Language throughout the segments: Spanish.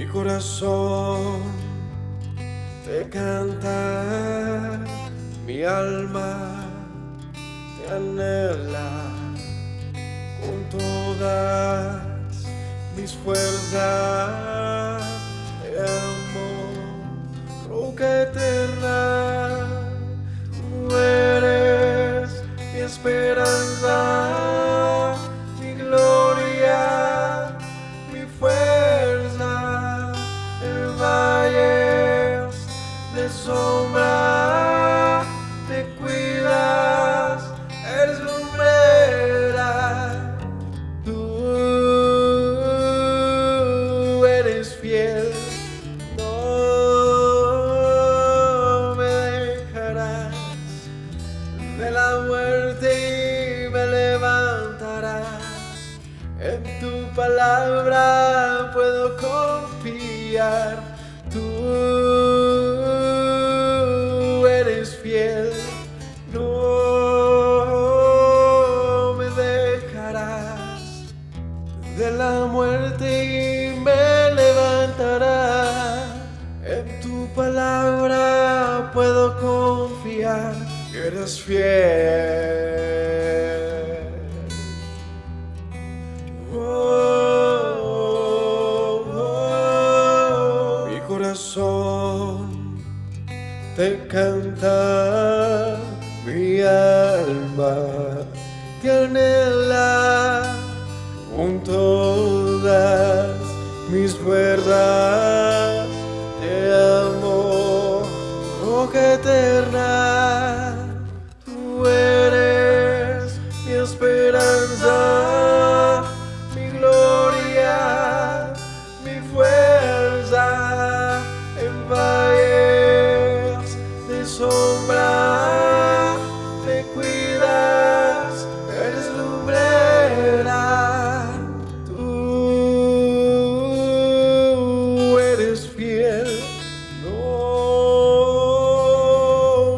Mi corazón te canta, mi alma te anhela con todas mis fuerzas. Te amo, roca eterna, tú eres mi esperanza, mi gloria, mi fuerza. En valles de sombra te cuidas, eres lumbrera. Tú eres fiel, no me dejarás. De la muerte y me levantarás. En tu palabra puedo confiar. Tú eres fiel, no me dejarás. De la muerte y me levantarás. En tu palabra puedo confiar. Eres fiel. Mi corazón te canta, mi alma te anhela con todas mis fuerzas. Te amo, roca eterna. Tú eres mi esperanza, mi gloria, mi fuerza. En valles de sombra te cuidas, eres lumbrera. Tú eres fiel, no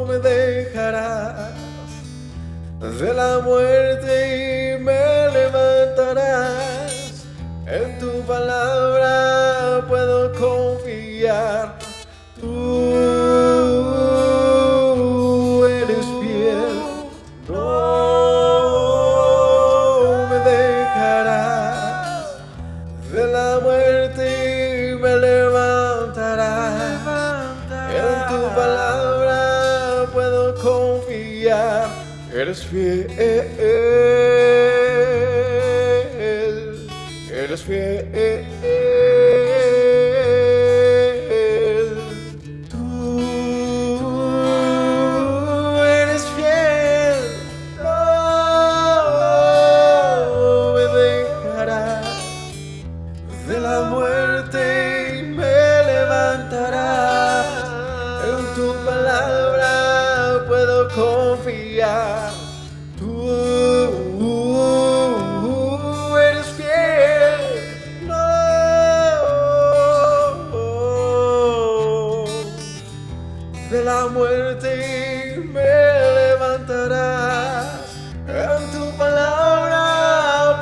me dejarás. De la muerte y me levantarás. En tu palabra puedo confiar. Tú eres fiel, no me dejarás. De la muerte y me levantarás. En tu palabra puedo confiar. Eres fiel, eres fiel. Tú eres fiel, no me dejarás. De la muerte y me levantarás. En tu palabra puedo confiar. Tú eres fiel, no. De la muerte y me levantarás. En tu palabra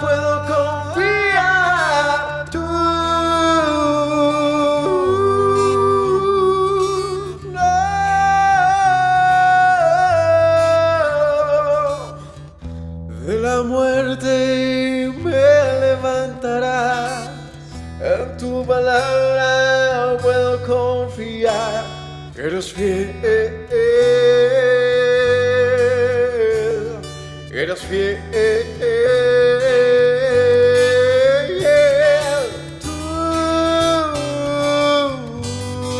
puedo confiar. Tú no. De la muerte me levantarás. En tu palabra puedo confiar. Eres fiel, eres fiel. Tú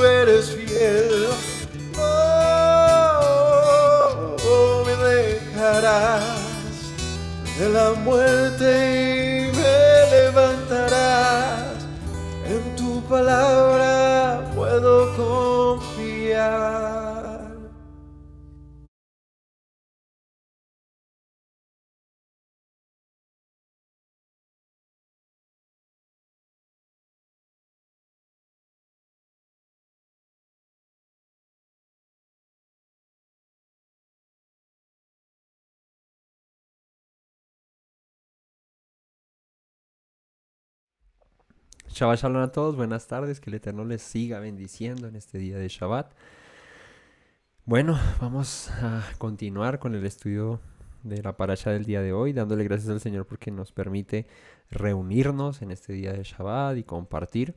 eres fiel, no me dejarás. De la muerte y me levantarás. En tu palabra puedo confiar. Shabbat Shalom a todos, buenas tardes, que el Eterno les siga bendiciendo en este día de Shabbat. Bueno, vamos a continuar con el estudio de la parasha del día de hoy, dándole gracias al Señor porque nos permite reunirnos en este día de Shabbat y compartir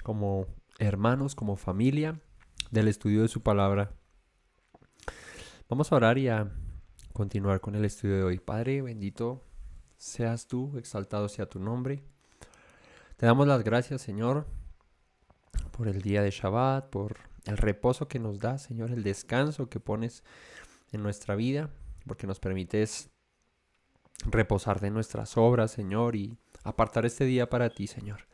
como hermanos, como familia, del estudio de su palabra. Vamos a orar y a continuar con el estudio de hoy. Padre, bendito seas tú, exaltado sea tu nombre. Te damos las gracias, Señor, por el día de Shabbat, por el reposo que nos da, Señor, el descanso que pones en nuestra vida, porque nos permites reposar de nuestras obras, Señor, y apartar este día para ti, Señor.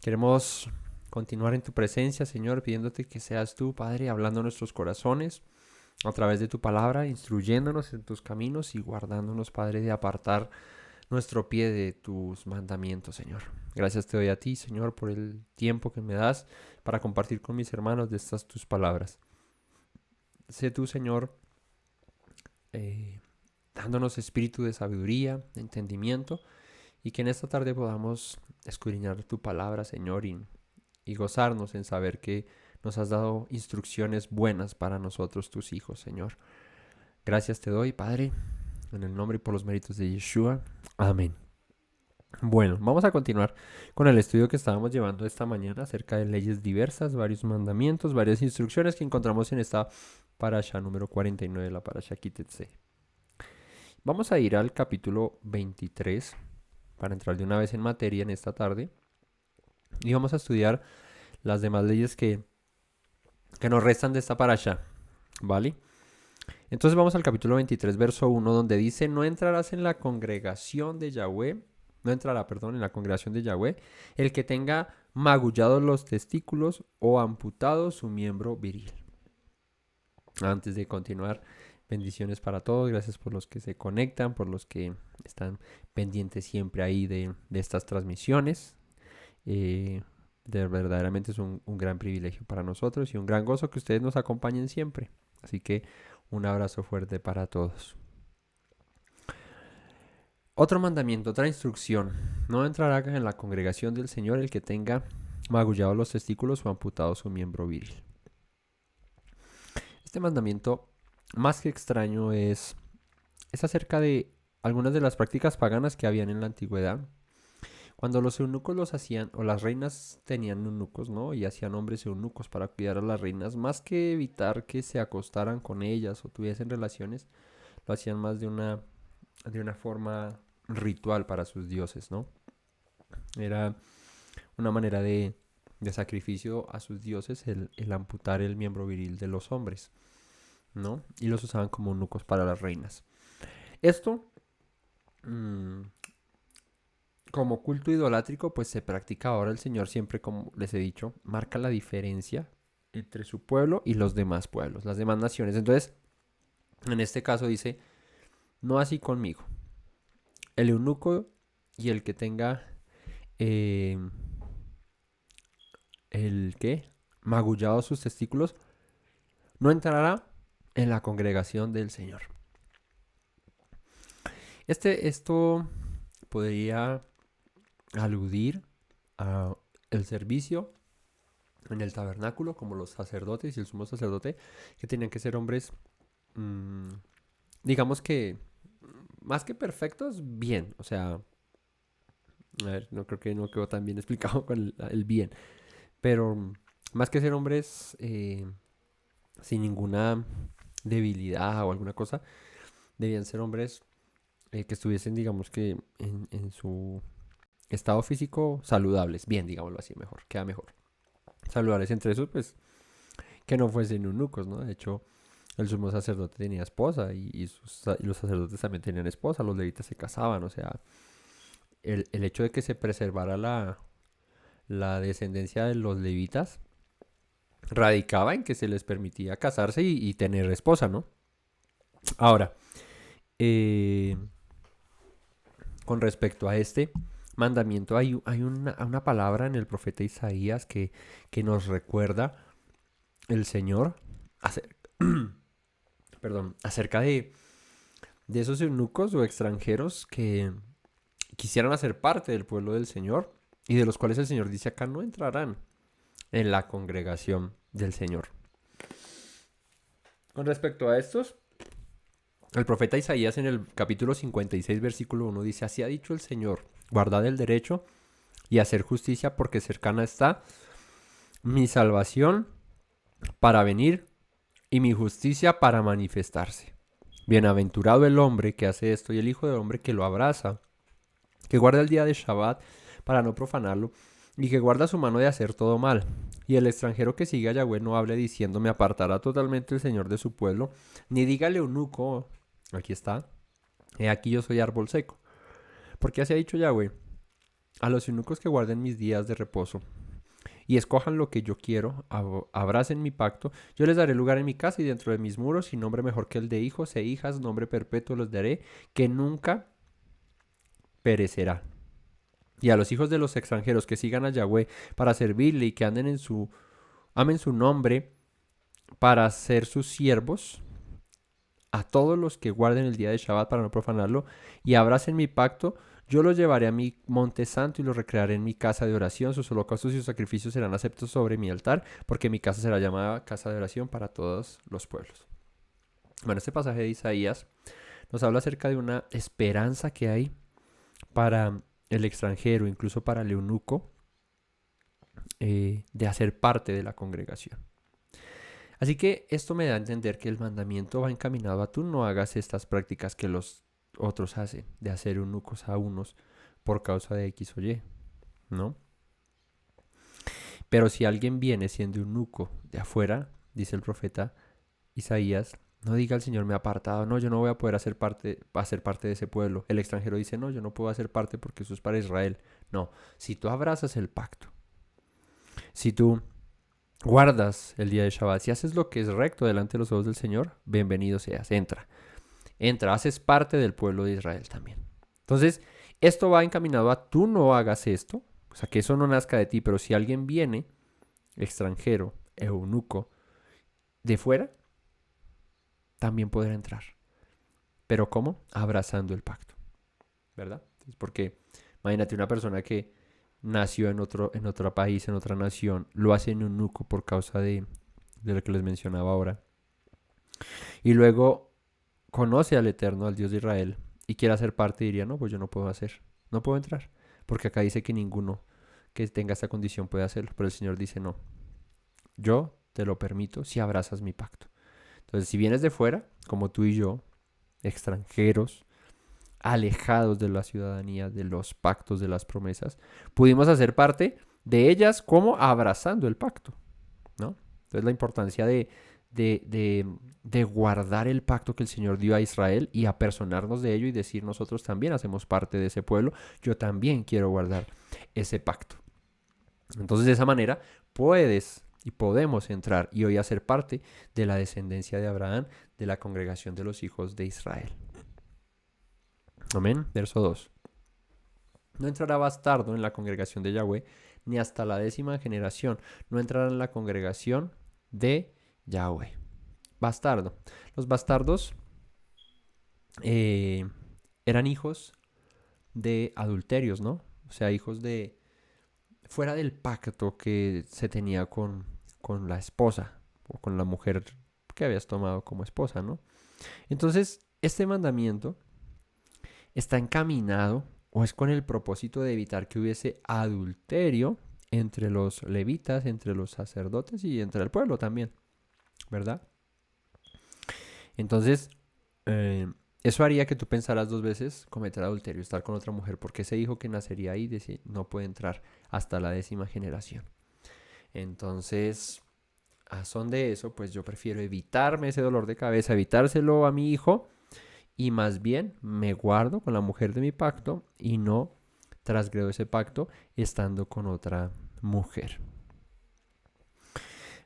Queremos continuar en tu presencia, Señor, pidiéndote que seas tú, Padre, hablando a nuestros corazones a través de tu palabra, instruyéndonos en tus caminos y guardándonos, Padre, de apartar nuestro pie de tus mandamientos, Señor. Gracias te doy a ti, Señor, por el tiempo que me das para compartir con mis hermanos de estas tus palabras. Sé tú, Señor, dándonos espíritu de sabiduría, de entendimiento, y que en esta tarde podamos escudriñar tu palabra, Señor, y gozarnos en saber que nos has dado instrucciones buenas para nosotros, tus hijos, Señor. Gracias te doy, Padre, en el nombre y por los méritos de Yeshua. Amén. Bueno, vamos a continuar con el estudio que estábamos llevando esta mañana acerca de leyes diversas, varios mandamientos, varias instrucciones que encontramos en esta parasha número 49, la parasha Ki Tetzei. Vamos a ir al capítulo 23 para entrar de una vez en materia en esta tarde y vamos a estudiar las demás leyes que nos restan de esta parasha, ¿vale? Entonces vamos al capítulo 23, verso 1, donde dice: no entrarás en la congregación de Yahweh, no entrará, perdón, en la congregación de Yahweh el que tenga magullados los testículos o amputado su miembro viril. Antes de continuar, bendiciones para todos, gracias por los que se conectan, por los que están pendientes siempre ahí de estas transmisiones. Verdaderamente es un gran privilegio para nosotros y un gran gozo que ustedes nos acompañen siempre. Así que un abrazo fuerte para todos. Otro mandamiento, otra instrucción: no entrará en la congregación del Señor el que tenga magullados los testículos o amputado su miembro viril. Este mandamiento, más que extraño, es acerca de algunas de las prácticas paganas que habían en la antigüedad. Cuando los eunucos los hacían, o las reinas tenían eunucos, ¿no? Y hacían hombres eunucos para cuidar a las reinas, más que evitar que se acostaran con ellas o tuviesen relaciones, lo hacían más de una forma ritual para sus dioses, ¿no? Era una manera de sacrificio a sus dioses el amputar el miembro viril de los hombres, ¿no? Y los usaban como eunucos para las reinas. Esto, como culto idolátrico, pues se practica ahora. El Señor siempre, como les he dicho, marca la diferencia entre su pueblo y los demás pueblos, las demás naciones. Entonces, en este caso dice: no así conmigo. El eunuco y el que tenga magullados sus testículos no entrará en la congregación del Señor. Esto podría aludir a el servicio en el tabernáculo, como los sacerdotes y el sumo sacerdote, que tenían que ser hombres, digamos que más que perfectos, bien. O sea, a ver, no creo que no quedó tan bien explicado con el bien, pero más que ser hombres sin ninguna debilidad o alguna cosa, debían ser hombres que estuviesen, digamos que en su estado físico saludables, bien, digámoslo así, mejor, queda mejor. Saludables entre esos, pues, que no fuesen eunucos, ¿no? De hecho, el sumo sacerdote tenía esposa y los sacerdotes también tenían esposa, los levitas se casaban, o sea, el hecho de que se preservara la descendencia de los levitas radicaba en que se les permitía casarse y tener esposa, ¿no? Ahora, con respecto a este mandamiento, hay una palabra en el profeta Isaías que nos recuerda el Señor acerca de esos eunucos o extranjeros que quisieran hacer parte del pueblo del Señor y de los cuales el Señor dice acá no entrarán en la congregación del Señor. Con respecto a estos, el profeta Isaías en el capítulo 56, versículo 1 dice: así ha dicho el Señor, guardad el derecho y hacer justicia, porque cercana está mi salvación para venir y mi justicia para manifestarse. Bienaventurado el hombre que hace esto y el hijo del hombre que lo abraza, que guarda el día de Shabbat para no profanarlo y que guarda su mano de hacer todo mal. Y el extranjero que sigue a Yahweh no hable diciendo: me apartará totalmente el Señor de su pueblo, ni dígale eunuco, aquí está, he aquí yo soy árbol seco. Porque así ha dicho Yahweh: a los eunucos que guarden mis días de reposo y escojan lo que yo quiero, abracen mi pacto, yo les daré lugar en mi casa y dentro de mis muros, y nombre mejor que el de hijos e hijas, nombre perpetuo los daré, que nunca perecerá. Y a los hijos de los extranjeros que sigan a Yahweh para servirle y que amen su nombre para ser sus siervos, a todos los que guarden el día de Shabbat para no profanarlo y abracen mi pacto, yo los llevaré a mi monte santo y los recrearé en mi casa de oración. Sus holocaustos y sus sacrificios serán aceptos sobre mi altar, porque mi casa será llamada casa de oración para todos los pueblos. Bueno, este pasaje de Isaías nos habla acerca de una esperanza que hay para el extranjero, incluso para el eunuco, de hacer parte de la congregación. Así que esto me da a entender que el mandamiento va encaminado a tú no hagas estas prácticas que los otros hacen, de hacer eunucos a unos por causa de X o Y, ¿no? Pero si alguien viene siendo eunuco de afuera, dice el profeta Isaías, no diga al Señor me ha apartado, no, yo no voy a poder hacer parte de ese pueblo. El extranjero dice, no, yo no puedo hacer parte porque eso es para Israel. No, si tú abrazas el pacto, si tú guardas el día de Shabbat, si haces lo que es recto delante de los ojos del Señor, bienvenido seas, entra, haces parte del pueblo de Israel también. Entonces, esto va encaminado a tú no hagas esto, o sea, que eso no nazca de ti, pero si alguien viene, extranjero, eunuco, de fuera, también podrá entrar. ¿Pero cómo? Abrazando el pacto, ¿verdad? Entonces, porque imagínate una persona que nació en otro país, en otra nación, lo hace en eunuco por causa de lo que les mencionaba ahora. Y luego conoce al Eterno, al Dios de Israel, y quiere hacer parte, diría, no, pues yo no puedo entrar, porque acá dice que ninguno que tenga esta condición puede hacerlo, pero el Señor dice, no, yo te lo permito si abrazas mi pacto. Entonces, si vienes de fuera, como tú y yo, extranjeros, alejados de la ciudadanía, de los pactos, de las promesas, pudimos hacer parte de ellas como abrazando el pacto, ¿no? Entonces, la importancia de guardar el pacto que el Señor dio a Israel y apersonarnos de ello y decir nosotros también hacemos parte de ese pueblo, yo también quiero guardar ese pacto. Entonces de esa manera puedes y podemos entrar y hoy hacer parte de la descendencia de Abraham, de la congregación de los hijos de Israel. Amén. Verso 2. No entrará bastardo en la congregación de Yahweh, ni hasta la 10ª generación. No entrará en la congregación de Yahweh. Bastardo. Los bastardos eran hijos de adulterios, ¿no? O sea, hijos de fuera del pacto que se tenía con la esposa o con la mujer que habías tomado como esposa, ¿no? Entonces, este mandamiento está encaminado o es con el propósito de evitar que hubiese adulterio entre los levitas, entre los sacerdotes y entre el pueblo también, ¿verdad? Entonces, eso haría que tú pensaras 2 veces cometer adulterio, estar con otra mujer, porque ese hijo que nacería ahí no puede entrar hasta la 10ª generación. Entonces, a son de eso, pues yo prefiero evitarme ese dolor de cabeza, evitárselo a mi hijo, y más bien me guardo con la mujer de mi pacto y no trasgredo ese pacto estando con otra mujer.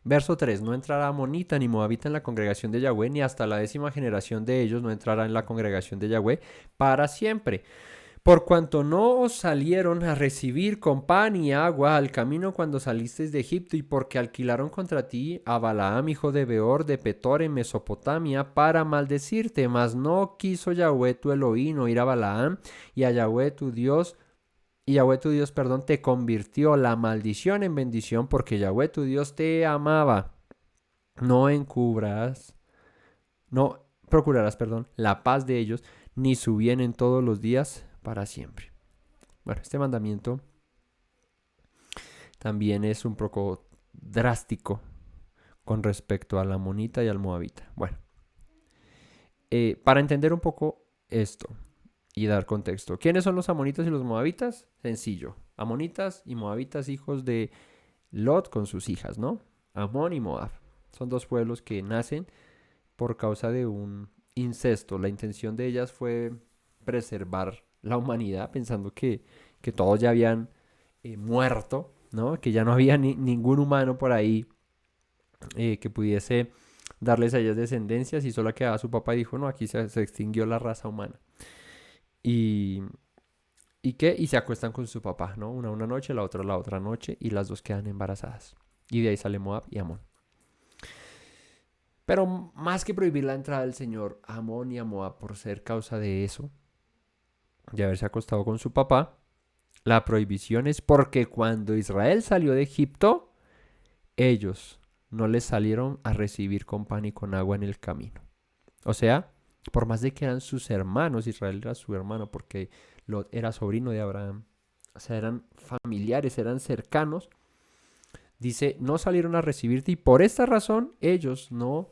Verso 3. No entrará amonita ni moabita en la congregación de Yahweh, ni hasta la 10ª generación de ellos no entrará en la congregación de Yahweh para siempre. Por cuanto no os salieron a recibir con pan y agua al camino cuando salisteis de Egipto, y porque alquilaron contra ti a Balaam, hijo de Beor, de Petor, en Mesopotamia, para maldecirte. Mas no quiso Yahweh tu Elohim oír a Balaam y a Yahweh tu Dios, Y Yahweh tu Dios, perdón, te convirtió la maldición en bendición porque Yahweh tu Dios te amaba. No encubras, no procurarás, perdón, la paz de ellos, ni su bien en todos los días para siempre. Bueno, este mandamiento también es un poco drástico con respecto a la amonita y al moabita. Bueno, para entender un poco esto y dar contexto. ¿Quiénes son los amonitas y los moabitas? Sencillo. Amonitas y moabitas, hijos de Lot con sus hijas, ¿no? Amón y Moab. Son dos pueblos que nacen por causa de un incesto. La intención de ellas fue preservar la humanidad, pensando que todos ya habían muerto, ¿no? Que ya no había ningún humano por ahí que pudiese darles a ellas descendencias y solo quedaba su papá y dijo, no, aquí se extinguió la raza humana. Y, y se acuestan con su papá, ¿no? Una noche, la otra noche y las dos quedan embarazadas. Y de ahí sale Moab y Amón. Pero más que prohibir la entrada del Señor a Amón y a Moab por ser causa de eso, de haberse acostado con su papá, la prohibición es porque cuando Israel salió de Egipto, ellos no les salieron a recibir con pan y con agua en el camino. O sea, por más de que eran sus hermanos, Israel era su hermano porque Lot era sobrino de Abraham, o sea, eran familiares, eran cercanos, dice, no salieron a recibirte y por esta razón ellos no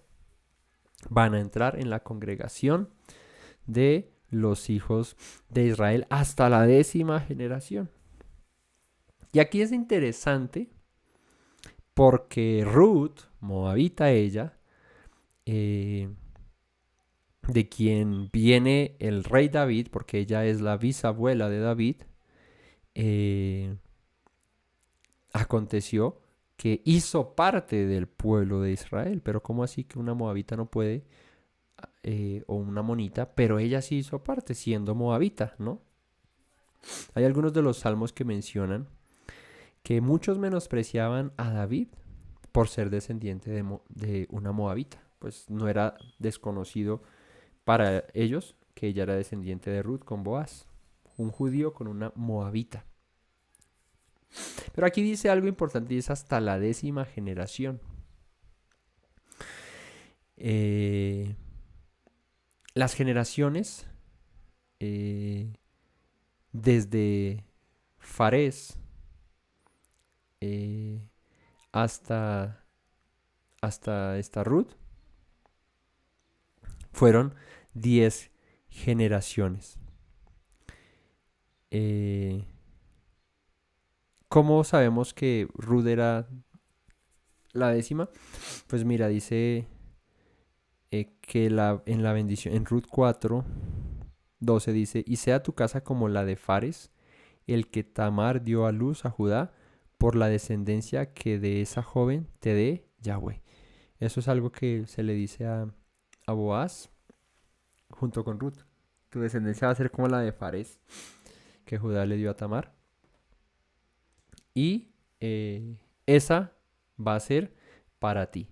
van a entrar en la congregación de los hijos de Israel hasta la 10ª generación. Y aquí es interesante porque Ruth, moabita ella, de quien viene el rey David, porque ella es la bisabuela de David, aconteció que hizo parte del pueblo de Israel. Pero ¿cómo así que una moabita no puede, o una monita, pero ella sí hizo parte siendo moabita, ¿no? Hay algunos de los salmos que mencionan que muchos menospreciaban a David por ser descendiente de una moabita. Pues no era desconocido para ellos que ella era descendiente de Ruth con Boaz, un judío con una moabita. Pero aquí dice algo importante y es hasta la 10ª generación. Las generaciones desde Fares hasta esta Ruth fueron 10 generaciones. ¿Cómo sabemos que Ruth era la 10ª? Pues mira, dice que en la bendición, en Ruth 4:12 dice, y sea tu casa como la de Fares, el que Tamar dio a luz a Judá, por la descendencia que de esa joven te dé Yahweh. Eso es algo que se le dice a Boaz junto con Ruth. Tu descendencia va a ser como la de Fares, que Judá le dio a Tamar. Y esa va a ser para ti.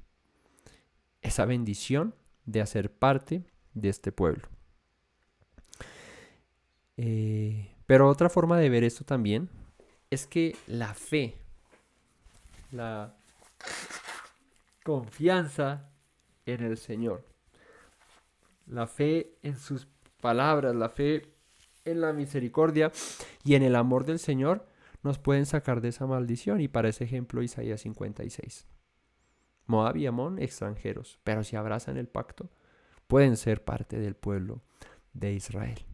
Esa bendición de hacer parte de este pueblo. Pero otra forma de ver esto también es que la fe, la confianza en el Señor, la fe en sus palabras, la fe en la misericordia y en el amor del Señor nos pueden sacar de esa maldición. Y para ese ejemplo Isaías 56. Moab y Amón, extranjeros, pero si abrazan el pacto, pueden ser parte del pueblo de Israel.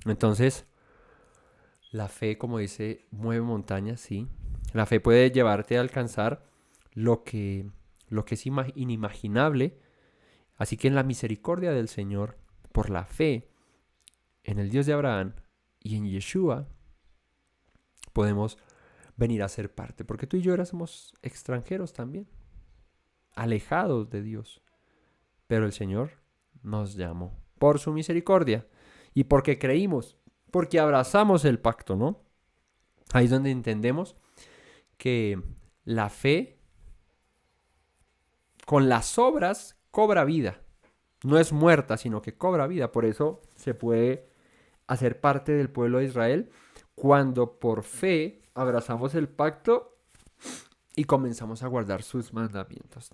Entonces, la fe, como dice, mueve montañas, sí. La fe puede llevarte a alcanzar lo que es inimaginable. Así que en la misericordia del Señor, por la fe en el Dios de Abraham y en Yeshua, podemos venir a ser parte. Porque tú y yo éramos extranjeros también, alejados de Dios. Pero el Señor nos llamó por su misericordia y porque creímos, porque abrazamos el pacto, ¿no? Ahí es donde entendemos que la fe con las obras cobra vida. No es muerta, sino que cobra vida. Por eso se puede hacer parte del pueblo de Israel cuando por fe abrazamos el pacto y comenzamos a guardar sus mandamientos.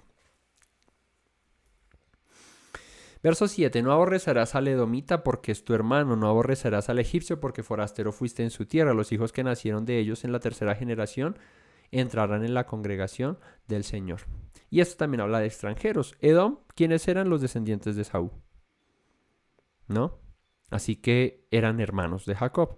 Verso 7. No aborrecerás al edomita porque es tu hermano, no aborrecerás al egipcio porque forastero fuiste en su tierra. Los hijos que nacieron de ellos en la tercera generación entrarán en la congregación del Señor. Y esto también habla de extranjeros. Edom, ¿quiénes eran los descendientes de Saúl? ¿No? Así que eran hermanos de Jacob.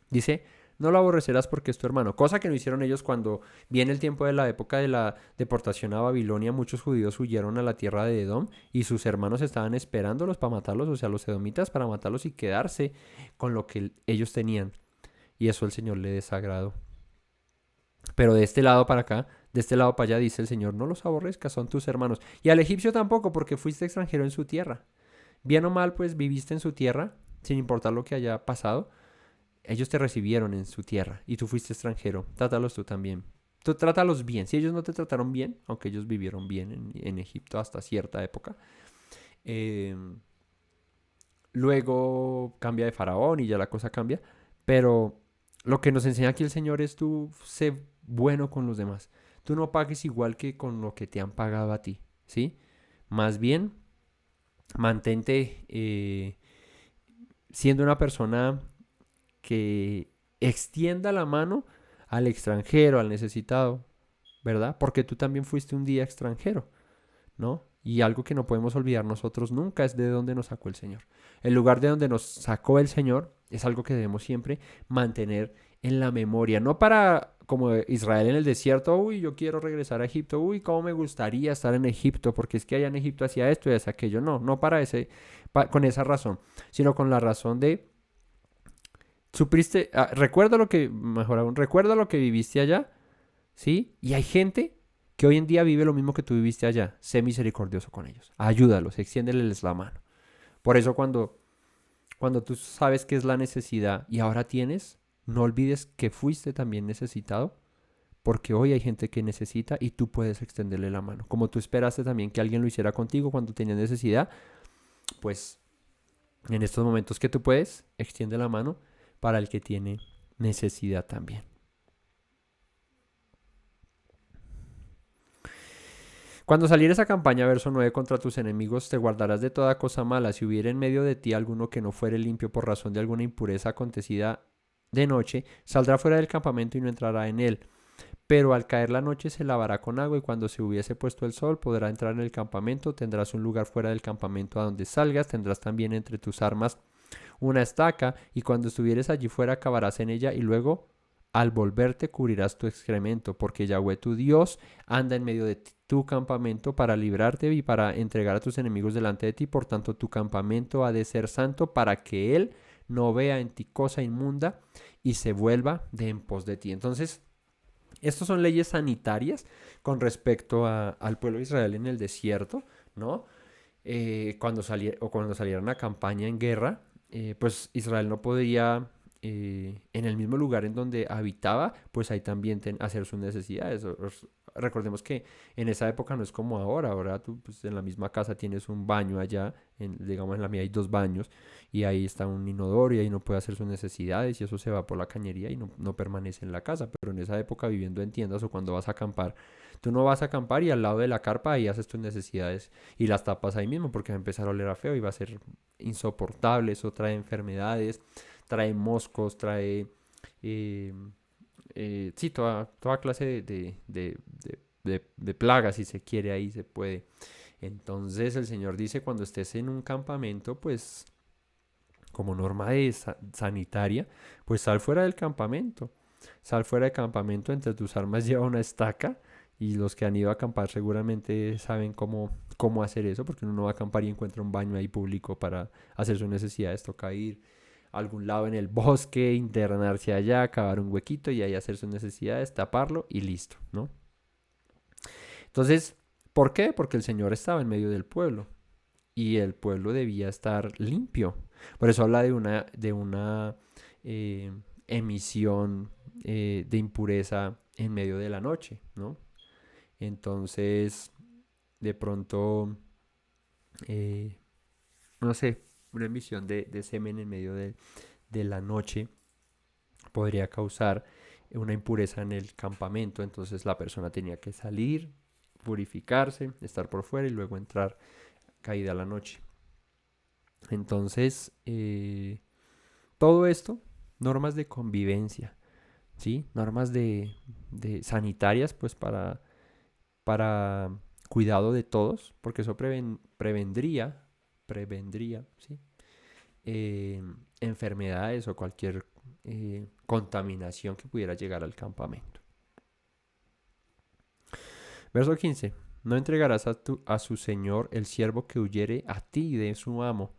Dice, no lo aborrecerás porque es tu hermano. Cosa que no hicieron ellos cuando viene el tiempo de la época de la deportación a Babilonia. Muchos judíos huyeron a la tierra de Edom y sus hermanos estaban esperándolos para matarlos, o sea, los edomitas para matarlos y quedarse con lo que ellos tenían. Y eso el Señor le desagradó. Pero de este lado para acá, de este lado para allá, dice el Señor, no los aborrezcas, son tus hermanos. Y al egipcio tampoco, porque fuiste extranjero en su tierra. Bien o mal, pues viviste en su tierra, sin importar lo que haya pasado. Ellos te recibieron en su tierra y tú fuiste extranjero. Trátalos tú también. Tú trátalos bien. Si ellos no te trataron bien, aunque ellos vivieron bien en Egipto hasta cierta época, luego cambia de faraón y ya la cosa cambia. Pero lo que nos enseña aquí el Señor es tú sé bueno con los demás. Tú no pagues igual que con lo que te han pagado a ti, ¿sí? Más bien, mantente siendo una persona que extienda la mano al extranjero, al necesitado, ¿verdad? Porque tú también fuiste un día extranjero, ¿no? Y algo que no podemos olvidar nosotros nunca es de dónde nos sacó el Señor. El lugar de donde nos sacó el Señor es algo que debemos siempre mantener en la memoria. No para, como Israel en el desierto, uy, yo quiero regresar a Egipto, uy, cómo me gustaría estar en Egipto, porque es que allá en Egipto hacía esto y hacía aquello. No, no para con esa razón, sino con la razón de recuerda lo que, mejor aún, recuerda lo que viviste allá, ¿sí? Y hay gente que hoy en día vive lo mismo que tú viviste allá. Sé misericordioso con ellos. Ayúdalos, extiéndeles la mano. Por eso cuando tú sabes qué es la necesidad y ahora tienes, no olvides que fuiste también necesitado, porque hoy hay gente que necesita y tú puedes extenderle la mano. Como tú esperaste también que alguien lo hiciera contigo cuando tenías necesidad, pues en estos momentos que tú puedes, extiende la mano para el que tiene necesidad también. Cuando salieres a campaña, verso 9, contra tus enemigos te guardarás de toda cosa mala. Si hubiera en medio de ti alguno que no fuere limpio por razón de alguna impureza acontecida de noche, saldrá fuera del campamento y no entrará en él. Pero al caer la noche se lavará con agua y cuando se hubiese puesto el sol podrá entrar en el campamento. Tendrás un lugar fuera del campamento a donde salgas. Tendrás también entre tus armas una estaca y cuando estuvieres allí fuera cavarás en ella y luego al volverte cubrirás tu excremento, porque Yahweh tu Dios anda en medio de tu campamento para librarte y para entregar a tus enemigos delante de ti. Por tanto, tu campamento ha de ser santo para que Él no vea en ti cosa inmunda y se vuelva de en pos de ti. Entonces, estas son leyes sanitarias con respecto al pueblo de Israel en el desierto, ¿no? Cuando salieron a campaña en guerra, pues Israel no podía en el mismo lugar en donde habitaba, pues ahí también hacer sus necesidades. Recordemos que en esa época no es como ahora. Ahora tú pues, en la misma casa tienes un baño allá, digamos en la mía hay dos baños y ahí está un inodoro y ahí no puede hacer sus necesidades y eso se va por la cañería y no permanece en la casa. Pero en esa época viviendo en tiendas o cuando vas a acampar, tú no vas a acampar y al lado de la carpa ahí haces tus necesidades y las tapas ahí mismo porque va a empezar a oler a feo y va a ser insoportable. Eso trae enfermedades, trae moscos, trae sí, toda clase de plagas, si se quiere, ahí se puede. Entonces el Señor dice, cuando estés en un campamento, pues como norma sanitaria, pues sal fuera del campamento. Sal fuera del campamento, entre tus armas lleva una estaca y los que han ido a acampar seguramente saben cómo hacer eso, porque uno no va a acampar y encuentra un baño ahí público para hacer sus necesidades, toca ir a algún lado en el bosque, internarse allá, cavar un huequito y ahí hacer sus necesidades, taparlo y listo, ¿no? Entonces, ¿por qué? Porque el Señor estaba en medio del pueblo y el pueblo debía estar limpio. Por eso habla de una emisión de impureza en medio de la noche, ¿no? Entonces, de pronto, no sé, una emisión de semen en medio de la noche podría causar una impureza en el campamento. Entonces la persona tenía que salir, purificarse, estar por fuera y luego entrar caída la noche. Entonces, todo esto, normas de convivencia, ¿sí? Normas de sanitarias, pues para cuidado de todos, porque eso prevendría, ¿sí? Eh, enfermedades o cualquier contaminación que pudiera llegar al campamento. Verso 15. No entregarás a su señor el siervo que huyere a ti de su amo.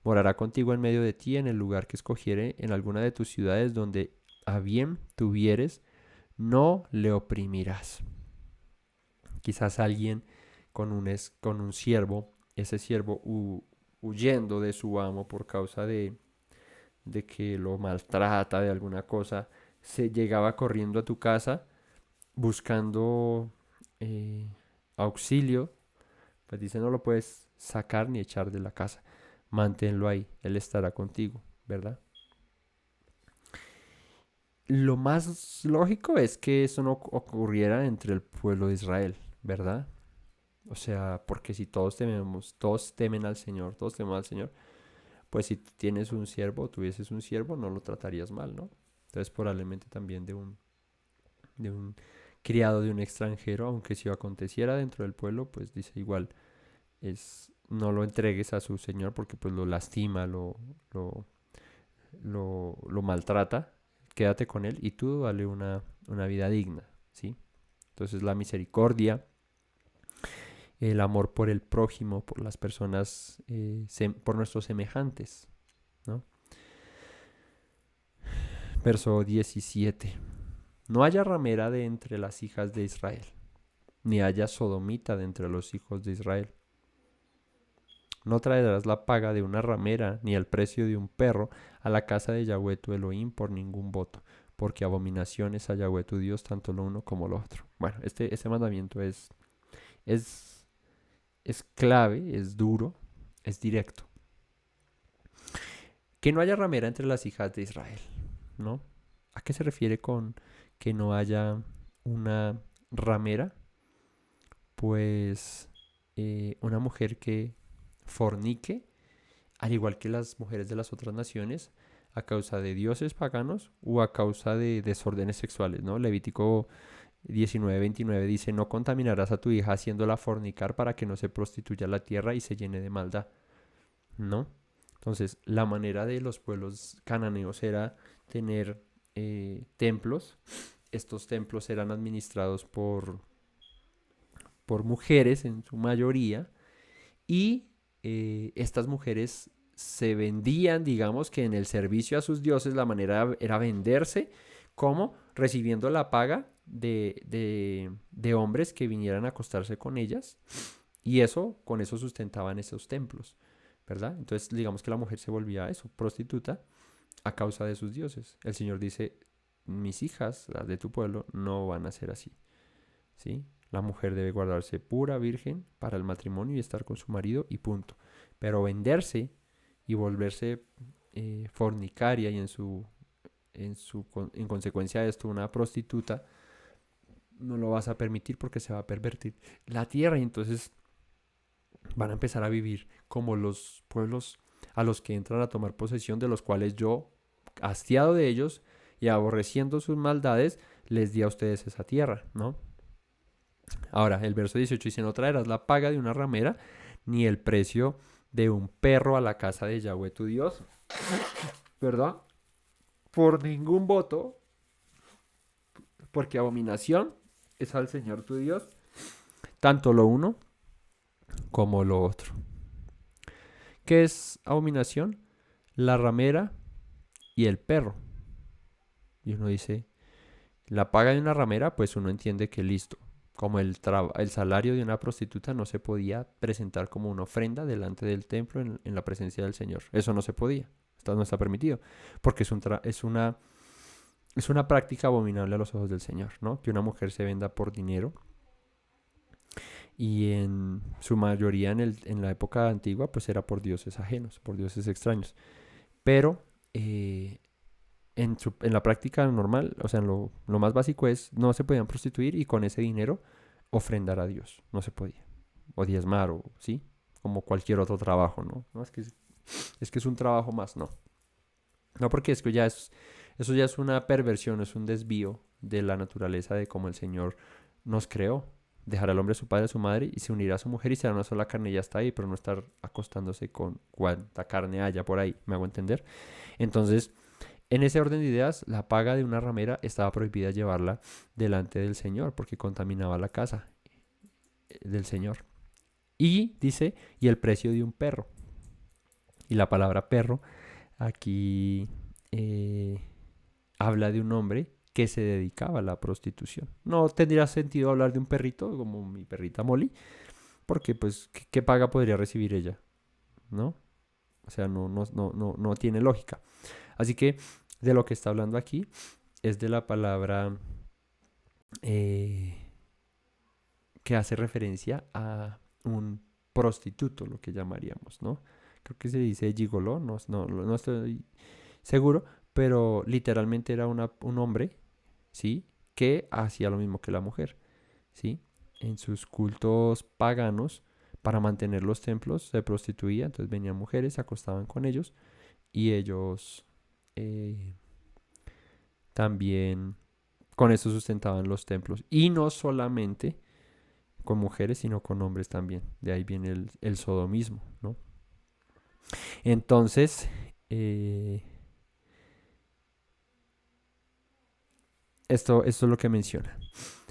Morará contigo en medio de ti en el lugar que escogiere en alguna de tus ciudades donde a bien tuvieres, no le oprimirás. Quizás alguien con un siervo, ese siervo huyendo de su amo por causa de que lo maltrata de alguna cosa, se llegaba corriendo a tu casa buscando eh, auxilio, pues dice no lo puedes sacar ni echar de la casa, manténlo ahí, él estará contigo, ¿verdad? Lo más lógico es que eso no ocurriera entre el pueblo de Israel, ¿verdad? O sea, porque si todos temen al Señor, todos temen al Señor, pues si tienes un siervo, tuvieses un siervo, no lo tratarías mal, ¿no? Entonces probablemente también de un criado de un extranjero, aunque si aconteciera dentro del pueblo, pues dice igual, no lo entregues a su señor porque pues lo lastima, lo, lo maltrata, quédate con él y tú dale una vida digna, ¿sí? Entonces la misericordia, el amor por el prójimo, por las personas, por nuestros semejantes, ¿no? Verso 17. No haya ramera de entre las hijas de Israel, ni haya sodomita de entre los hijos de Israel. No traerás la paga de una ramera, ni el precio de un perro a la casa de Yahweh tu Elohim por ningún voto, porque abominación es a Yahweh tu Dios tanto lo uno como lo otro. Bueno, este mandamiento es, es clave, es duro, es directo. Que no haya ramera entre las hijas de Israel, ¿no? ¿A qué se refiere con que no haya una ramera? Pues una mujer que fornique, al igual que las mujeres de las otras naciones, a causa de dioses paganos o a causa de desórdenes sexuales, ¿no? Levítico 19:29 dice, no contaminarás a tu hija haciéndola fornicar para que no se prostituya la tierra y se llene de maldad, ¿no? Entonces, la manera de los pueblos cananeos era tener templos. Estos templos eran administrados por mujeres en su mayoría y estas mujeres se vendían, digamos que en el servicio a sus dioses la manera era venderse como recibiendo la paga de hombres que vinieran a acostarse con ellas y con eso sustentaban esos templos, ¿verdad? Entonces digamos que la mujer se volvía eso, prostituta a causa de sus dioses. El Señor dice, mis hijas, las de tu pueblo, no van a ser así, ¿sí? La mujer debe guardarse pura, virgen, para el matrimonio y estar con su marido y punto. Pero venderse y volverse fornicaria y en consecuencia de esto una prostituta, no lo vas a permitir porque se va a pervertir la tierra y entonces van a empezar a vivir como los pueblos a los que entran a tomar posesión, de los cuales yo, hastiado de ellos y aborreciendo sus maldades, les di a ustedes esa tierra, ¿no? Ahora, el verso 18 dice, no traerás la paga de una ramera, ni el precio de un perro a la casa de Yahweh tu Dios, ¿verdad? Por ningún voto, porque abominación es al Señor tu Dios, tanto lo uno como lo otro. ¿Qué es abominación? La ramera y el perro. Y uno dice, la paga de una ramera, pues uno entiende que listo. Como el salario de una prostituta no se podía presentar como una ofrenda delante del templo en la presencia del Señor. Eso no se podía. Esto no está permitido. Porque es una práctica abominable a los ojos del Señor, ¿no? Que una mujer se venda por dinero. Y en su mayoría en la época antigua, pues era por dioses ajenos, por dioses extraños. Pero en la práctica normal, o sea, en lo más básico es, no se podían prostituir y con ese dinero ofrendar a Dios. No se podía. O diezmar, o sí, como cualquier otro trabajo, ¿no? No, es que es un trabajo más, no. No, porque es que eso ya es una perversión, es un desvío de la naturaleza de cómo el Señor nos creó. Dejar al hombre a su padre, a su madre y se unirá a su mujer y será una sola carne y ya está ahí, pero no estar acostándose con cuanta carne haya por ahí, ¿me hago entender? Entonces, en ese orden de ideas, la paga de una ramera estaba prohibida llevarla delante del Señor porque contaminaba la casa del Señor. Y dice, y el precio de un perro. Y la palabra perro aquí eh, habla de un hombre que se dedicaba a la prostitución. No tendría sentido hablar de un perrito como mi perrita Molly, porque pues, ¿qué paga podría recibir ella? ¿No? O sea, no tiene lógica. Así que de lo que está hablando aquí es de la palabra eh, que hace referencia a un prostituto, lo que llamaríamos, ¿no? Creo que se dice gigoló, no estoy seguro, pero literalmente era un hombre, ¿sí? Que hacía lo mismo que la mujer, ¿sí? En sus cultos paganos, para mantener los templos, se prostituía, entonces venían mujeres, se acostaban con ellos y ellos eh, también con eso sustentaban los templos. Y no solamente con mujeres, sino con hombres también. De ahí viene el sodomismo, ¿no? Entonces, eh, esto es lo que menciona.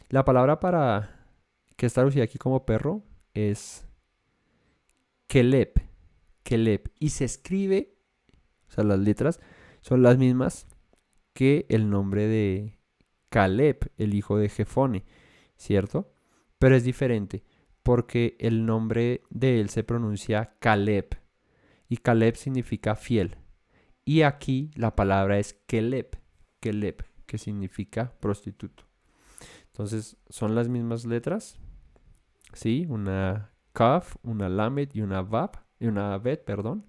La palabra para que está traducida aquí como perro es kelep, kelep. Y se escribe, o sea, las letras son las mismas que el nombre de Caleb, el hijo de Jefone, ¿cierto? Pero es diferente porque el nombre de él se pronuncia Caleb y Caleb significa fiel. Y aquí la palabra es kelep, kelep, que significa prostituto. Entonces, son las mismas letras, ¿sí? Una kaf, una lamed y una vab, y una bet, perdón.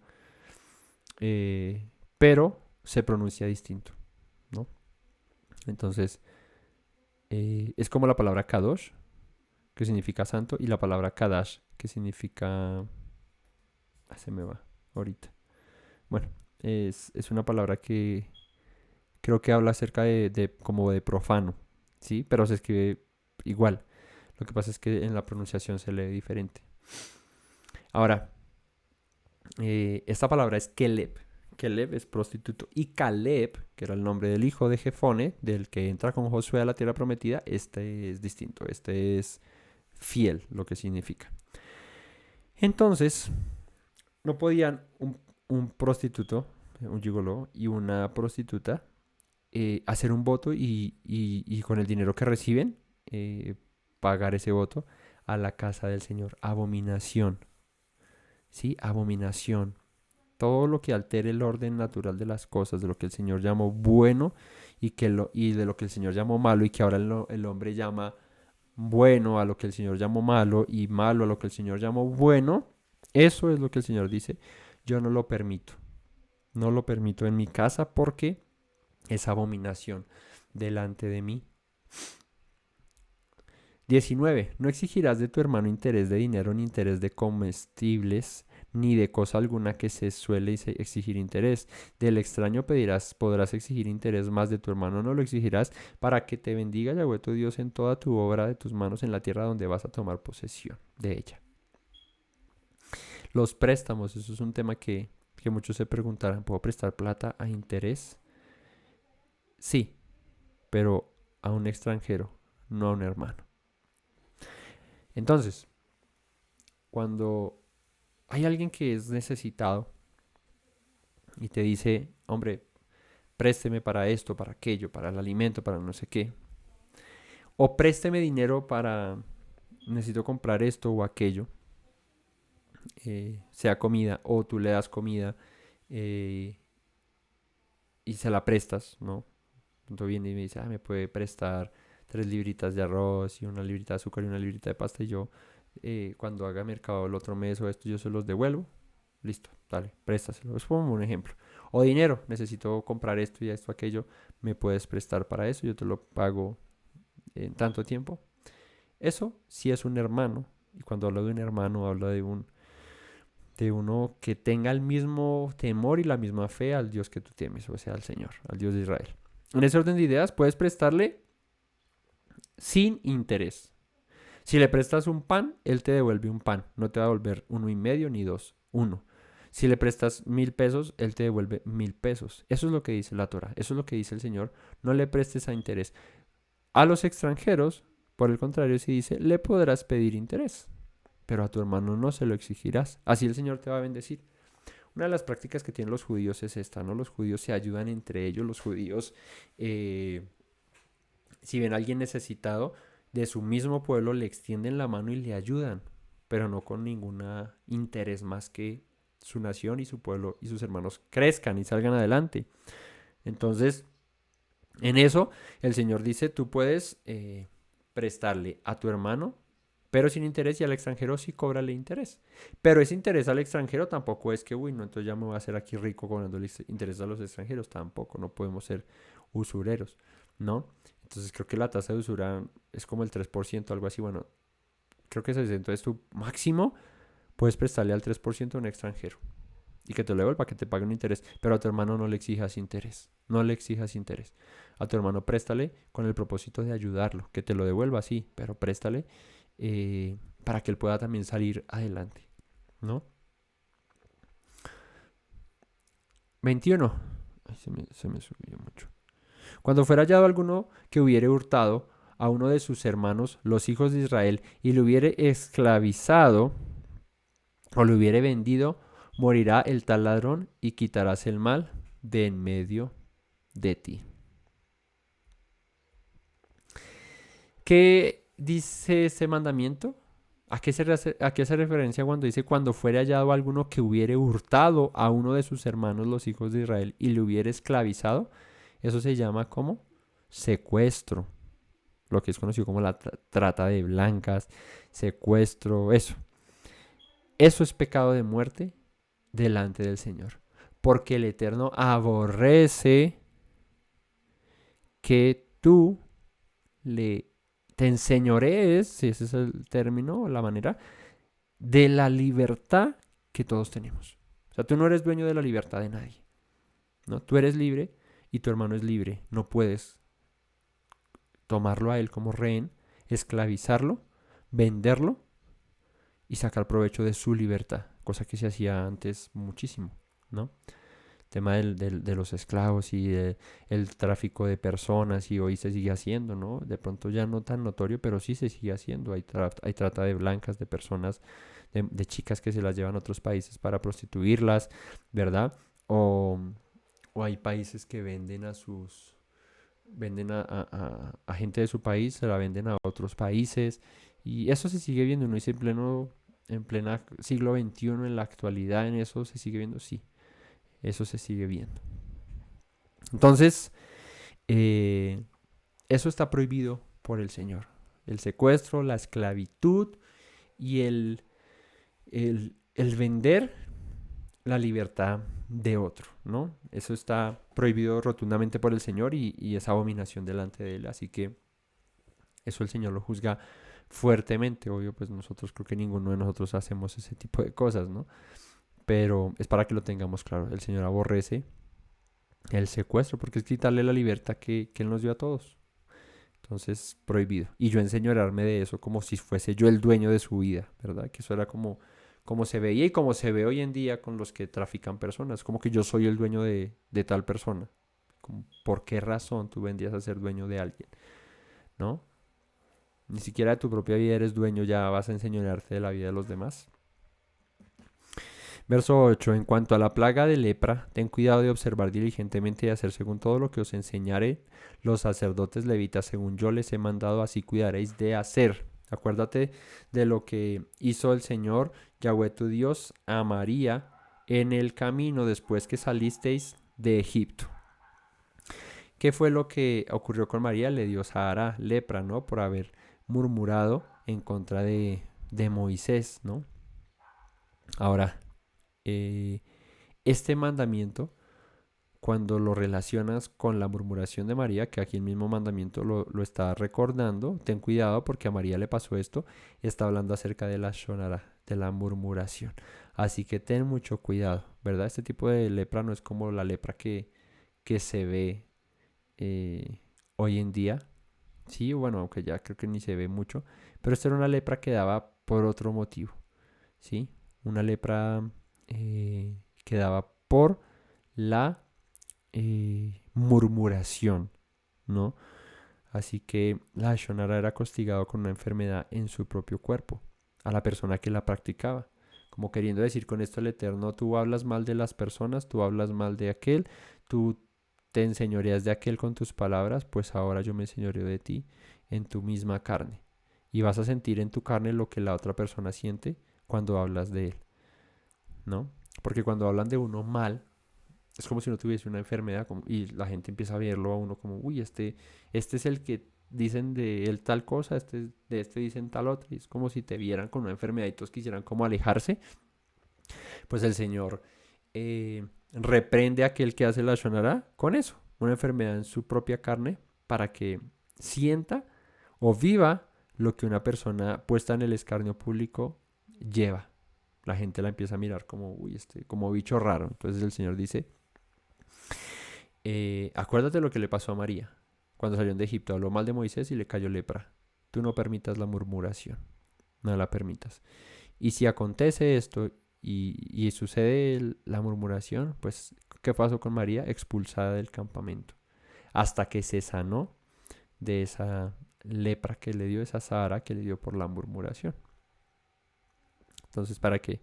Pero se pronuncia distinto, ¿no? Entonces, es como la palabra kadosh, que significa santo, y la palabra kadash, que significa... se me va ahorita. Bueno, es una palabra que creo que habla acerca como de profano, ¿sí? Pero se escribe igual. Lo que pasa es que en la pronunciación se lee diferente. Ahora, esta palabra es Keleb. Keleb es prostituto. Y Caleb, que era el nombre del hijo de Jefone, del que entra con Josué a la tierra prometida, este es distinto. Este es fiel, lo que significa. Entonces, no podían un prostituto, un gigoló y una prostituta hacer un voto y con el dinero que reciben pagar ese voto a la casa del Señor. Abominación, ¿sí? Abominación. Todo lo que altere el orden natural de las cosas, de lo que el Señor llamó bueno y de lo que el Señor llamó malo y que ahora el hombre llama bueno a lo que el Señor llamó malo y malo a lo que el Señor llamó bueno, eso es lo que el Señor dice. Yo no lo permito. No lo permito en mi casa porque es abominación delante de mí. 19. No exigirás de tu hermano interés de dinero, ni interés de comestibles, ni de cosa alguna que se suele exigir interés. Del extraño podrás exigir interés, más de tu hermano no lo exigirás, para que te bendiga Yahweh tu Dios en toda tu obra de tus manos en la tierra donde vas a tomar posesión de ella. Los préstamos, eso es un tema que muchos se preguntarán, ¿puedo prestar plata a interés? Sí, pero a un extranjero, no a un hermano. Entonces, cuando hay alguien que es necesitado y te dice, hombre, présteme para esto, para aquello, para el alimento, para no sé qué, o présteme dinero para, necesito comprar esto o aquello, sea comida, o tú le das comida eh, y se la prestas, ¿no? Entonces viene y me dice, me puede prestar 3 libritas de arroz y una librita de azúcar y una librita de pasta y yo cuando haga mercado el otro mes o esto yo se los devuelvo. listo, dale, préstaselo. Es como un ejemplo. O dinero, necesito comprar esto y esto, aquello, me puedes prestar para eso, yo te lo pago en tanto tiempo. Eso sí es un hermano. Y cuando hablo de un hermano, hablo de uno que tenga el mismo temor y la misma fe al Dios que tú temes, o sea, al Señor, al Dios de Israel. En ese orden de ideas, puedes prestarle sin interés. Si le prestas un pan, él te devuelve un pan. No te va a devolver 1,5 ni 2, 1. Si le prestas 1,000 pesos, él te devuelve 1,000 pesos. Eso es lo que dice la Torah. Eso es lo que dice el Señor. No le prestes a interés. A los extranjeros, por el contrario, si dice, le podrás pedir interés, pero a tu hermano no se lo exigirás. Así el Señor te va a bendecir. Una de las prácticas que tienen los judíos es esta, ¿no? Los judíos se ayudan entre ellos. Los judíos, si ven a alguien necesitado de su mismo pueblo, le extienden la mano y le ayudan, pero no con ningún interés más que su nación y su pueblo y sus hermanos crezcan y salgan adelante. Entonces, en eso, el Señor dice, tú puedes prestarle a tu hermano, pero sin interés, y al extranjero sí cóbrale interés. Pero ese interés al extranjero tampoco es que, uy, no, entonces ya me voy a hacer aquí rico cobrando interés a los extranjeros. Tampoco, no podemos ser usureros, ¿no? Entonces creo que la tasa de usura es como el 3%, algo así. Bueno, creo que es eso. Entonces tú máximo puedes prestarle al 3% a un extranjero y que te lo devuelva, que te pague un interés. Pero a tu hermano no le exijas interés. No le exijas interés. A tu hermano préstale con el propósito de ayudarlo, que te lo devuelva, sí, pero préstale para que él pueda también salir adelante, ¿no? 21. Ay, se me subió mucho. Cuando fuera hallado alguno que hubiere hurtado a uno de sus hermanos, los hijos de Israel, y le hubiere esclavizado o le hubiere vendido, morirá el tal ladrón y quitarás el mal de en medio de ti. ¿Qué dice ese mandamiento? ¿A qué hace referencia cuando dice cuando fuere hallado alguno que hubiere hurtado a uno de sus hermanos, los hijos de Israel, y le hubiere esclavizado? Eso se llama como secuestro, lo que es conocido como la trata de blancas, secuestro, eso. Eso es pecado de muerte delante del Señor, porque el Eterno aborrece que tú te enseñorees, si ese es el término, la manera, de la libertad que todos tenemos. O sea, tú no eres dueño de la libertad de nadie, ¿no? Tú eres libre y tu hermano es libre. No puedes tomarlo a él como rehén, esclavizarlo, venderlo y sacar provecho de su libertad, cosa que se hacía antes muchísimo, ¿no? El tema de los esclavos y el tráfico de personas, y hoy se sigue haciendo, ¿no? De pronto ya no tan notorio, pero sí se sigue haciendo. Hay trata de blancas, de personas, de chicas que se las llevan a otros países para prostituirlas, ¿verdad? O hay países que venden a gente de su país, se la venden a otros países, y eso se sigue viendo, ¿no? Y en plena siglo XXI, en la actualidad, en eso se sigue viendo, sí, eso se sigue viendo. Entonces, eso está prohibido por el Señor. El secuestro, la esclavitud y el vender la libertad de otro, ¿no? Eso está prohibido rotundamente por el Señor y es abominación delante de Él. Así que eso el Señor lo juzga fuertemente. Obvio, pues nosotros creo que ninguno de nosotros hacemos ese tipo de cosas, ¿no? Pero es para que lo tengamos claro. El Señor aborrece el secuestro porque es quitarle la libertad que Él nos dio a todos. Entonces, prohibido. Y yo enseñorearme de eso como si fuese yo el dueño de su vida, ¿verdad? Que eso era como se veía y como se ve hoy en día con los que trafican personas. Como que yo soy el dueño de tal persona. ¿Por qué razón tú vendrías a ser dueño de alguien? ¿No? Ni siquiera de tu propia vida eres dueño, ya vas a enseñorearte de la vida de los demás. Verso 8. En cuanto a la plaga de lepra, ten cuidado de observar diligentemente y hacer según todo lo que os enseñaré los sacerdotes levitas, según yo les he mandado, así cuidaréis de hacer. Acuérdate de lo que hizo el Señor, Yahweh tu Dios, a María en el camino después que salisteis de Egipto. ¿Qué fue lo que ocurrió con María? Le dio Sahara, lepra, ¿no? Por haber murmurado en contra de Moisés, ¿no? Ahora, eh, este mandamiento, cuando lo relacionas con la murmuración de María, que aquí el mismo mandamiento lo está recordando, ten cuidado porque a María le pasó esto, está hablando acerca de la shonara, de la murmuración. Así que ten mucho cuidado, ¿verdad? Este tipo de lepra no es como la lepra que se ve hoy en día. Sí, bueno, aunque ya creo que ni se ve mucho, pero esta era una lepra que daba por otro motivo, ¿sí? Una lepra que daba por la murmuración, ¿no? Así que la Shonara era castigado con una enfermedad en su propio cuerpo, a la persona que la practicaba. Como queriendo decir con esto el Eterno, tú hablas mal de las personas, tú hablas mal de aquel, tú te enseñoreas de aquel con tus palabras, pues ahora yo me enseñoreo de ti en tu misma carne. Y vas a sentir en tu carne lo que la otra persona siente cuando hablas de él, ¿no? Porque cuando hablan de uno mal, es como si no tuviese una enfermedad y la gente empieza a verlo a uno como, uy, este es el que dicen de él tal cosa, de este dicen tal otra. Y es como si te vieran con una enfermedad y todos quisieran como alejarse. Pues el Señor reprende a aquel que hace la shonara con eso, una enfermedad en su propia carne, para que sienta o viva lo que una persona puesta en el escarnio público lleva. La gente la empieza a mirar como, uy, como bicho raro. Entonces el Señor dice, acuérdate lo que le pasó a María cuando salieron de Egipto. Habló mal de Moisés y le cayó lepra. Tú no permitas la murmuración. No la permitas. Y si acontece esto y sucede la murmuración, pues, ¿qué pasó con María? Expulsada del campamento. Hasta que se sanó de esa lepra que le dio, esa sahara que le dio por la murmuración. Entonces, para que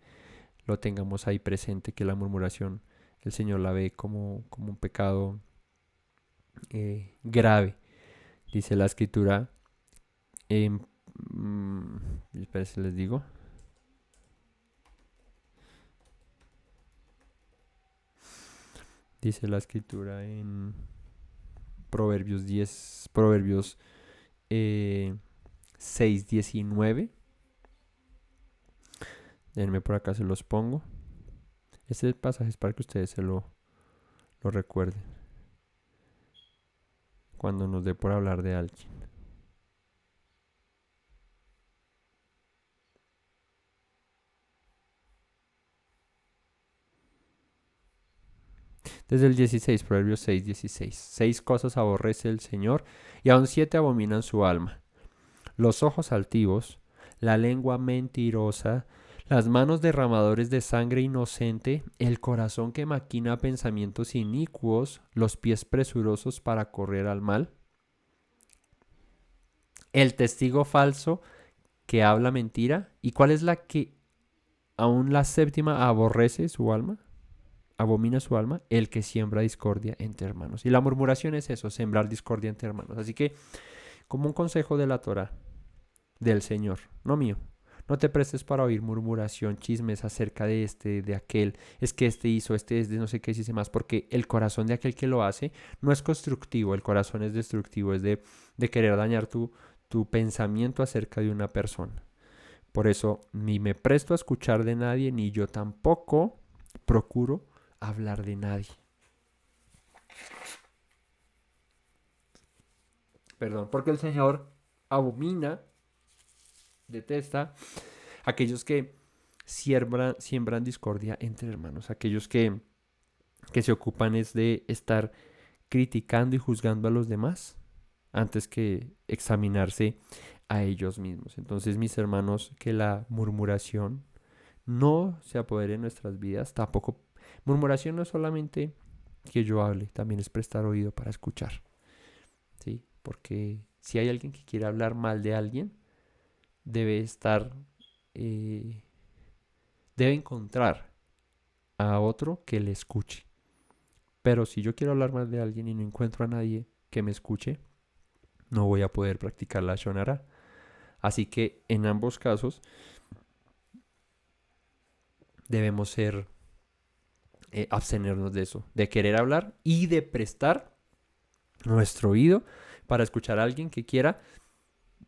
lo tengamos ahí presente, que la murmuración el Señor la ve como un pecado grave. Dice la escritura, esperen si les digo. Dice la escritura en Proverbios 10, Proverbios 6:19. Denme por acá, se los pongo. Este pasaje es para que ustedes se lo recuerden cuando nos dé por hablar de alguien. Desde el 16, Proverbios 6:16. 6 cosas aborrece el Señor y aun 7 abominan su alma: los ojos altivos, la lengua mentirosa, las manos derramadores de sangre inocente, el corazón que maquina pensamientos inicuos, los pies presurosos para correr al mal, el testigo falso que habla mentira. ¿Y cuál es la que aún la séptima aborrece su alma? Abomina su alma, el que siembra discordia entre hermanos. Y la murmuración es eso, sembrar discordia entre hermanos. Así que, como un consejo de la Torah, del Señor, no mío, no te prestes para oír murmuración, chismes acerca de de aquel, es que este hizo, este es de no sé qué, dice más, porque el corazón de aquel que lo hace no es constructivo, el corazón es destructivo, es de querer dañar tu pensamiento acerca de una persona. Por eso, ni me presto a escuchar de nadie, ni yo tampoco procuro hablar de nadie. Perdón, porque el Señor abomina, detesta aquellos que siembran discordia entre hermanos, aquellos que se ocupan es de estar criticando y juzgando a los demás antes que examinarse a ellos mismos. Entonces, mis hermanos, que la murmuración no se apodere en nuestras vidas. Tampoco, murmuración no es solamente que yo hable, también es prestar oído para escuchar, ¿sí? Porque si hay alguien que quiere hablar mal de alguien, debe encontrar a otro que le escuche. Pero si yo quiero hablar mal de alguien y no encuentro a nadie que me escuche, no voy a poder practicar la shonara. Así que en ambos casos debemos abstenernos de eso, de querer hablar y de prestar nuestro oído para escuchar a alguien que quiera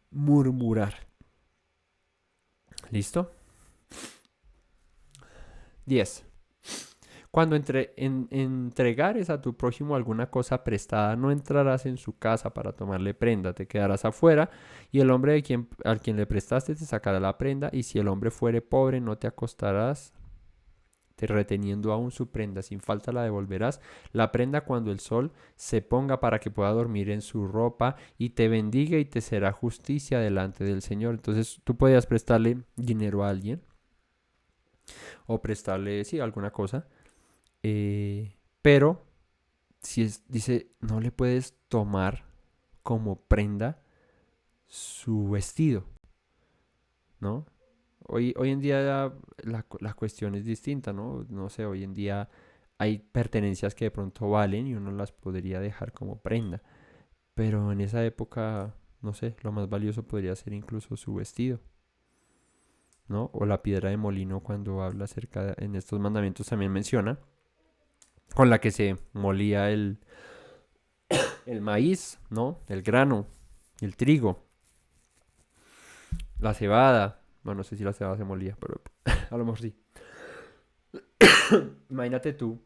murmurar. ¿Listo? 10. Cuando entregares a tu prójimo alguna cosa prestada, no entrarás en su casa para tomarle prenda, te quedarás afuera, y el hombre al quien le prestaste te sacará la prenda, y si el hombre fuere pobre, no te acostarás te reteniendo aún su prenda, sin falta la devolverás, la prenda cuando el sol se ponga para que pueda dormir en su ropa y te bendiga y te será justicia delante del Señor. Entonces tú podías prestarle dinero a alguien o prestarle, sí, alguna cosa, pero si dice, no le puedes tomar como prenda su vestido, ¿no? Hoy en día la cuestión es distinta, ¿no? No sé, hoy en día hay pertenencias que de pronto valen y uno las podría dejar como prenda. Pero en esa época, no sé, lo más valioso podría ser incluso su vestido, ¿no? O la piedra de molino cuando habla en estos mandamientos también menciona, con la que se molía el maíz, ¿no? El grano, el trigo, la cebada. Bueno, no sé si la cebada se molía, pero a lo mejor sí. Imagínate tú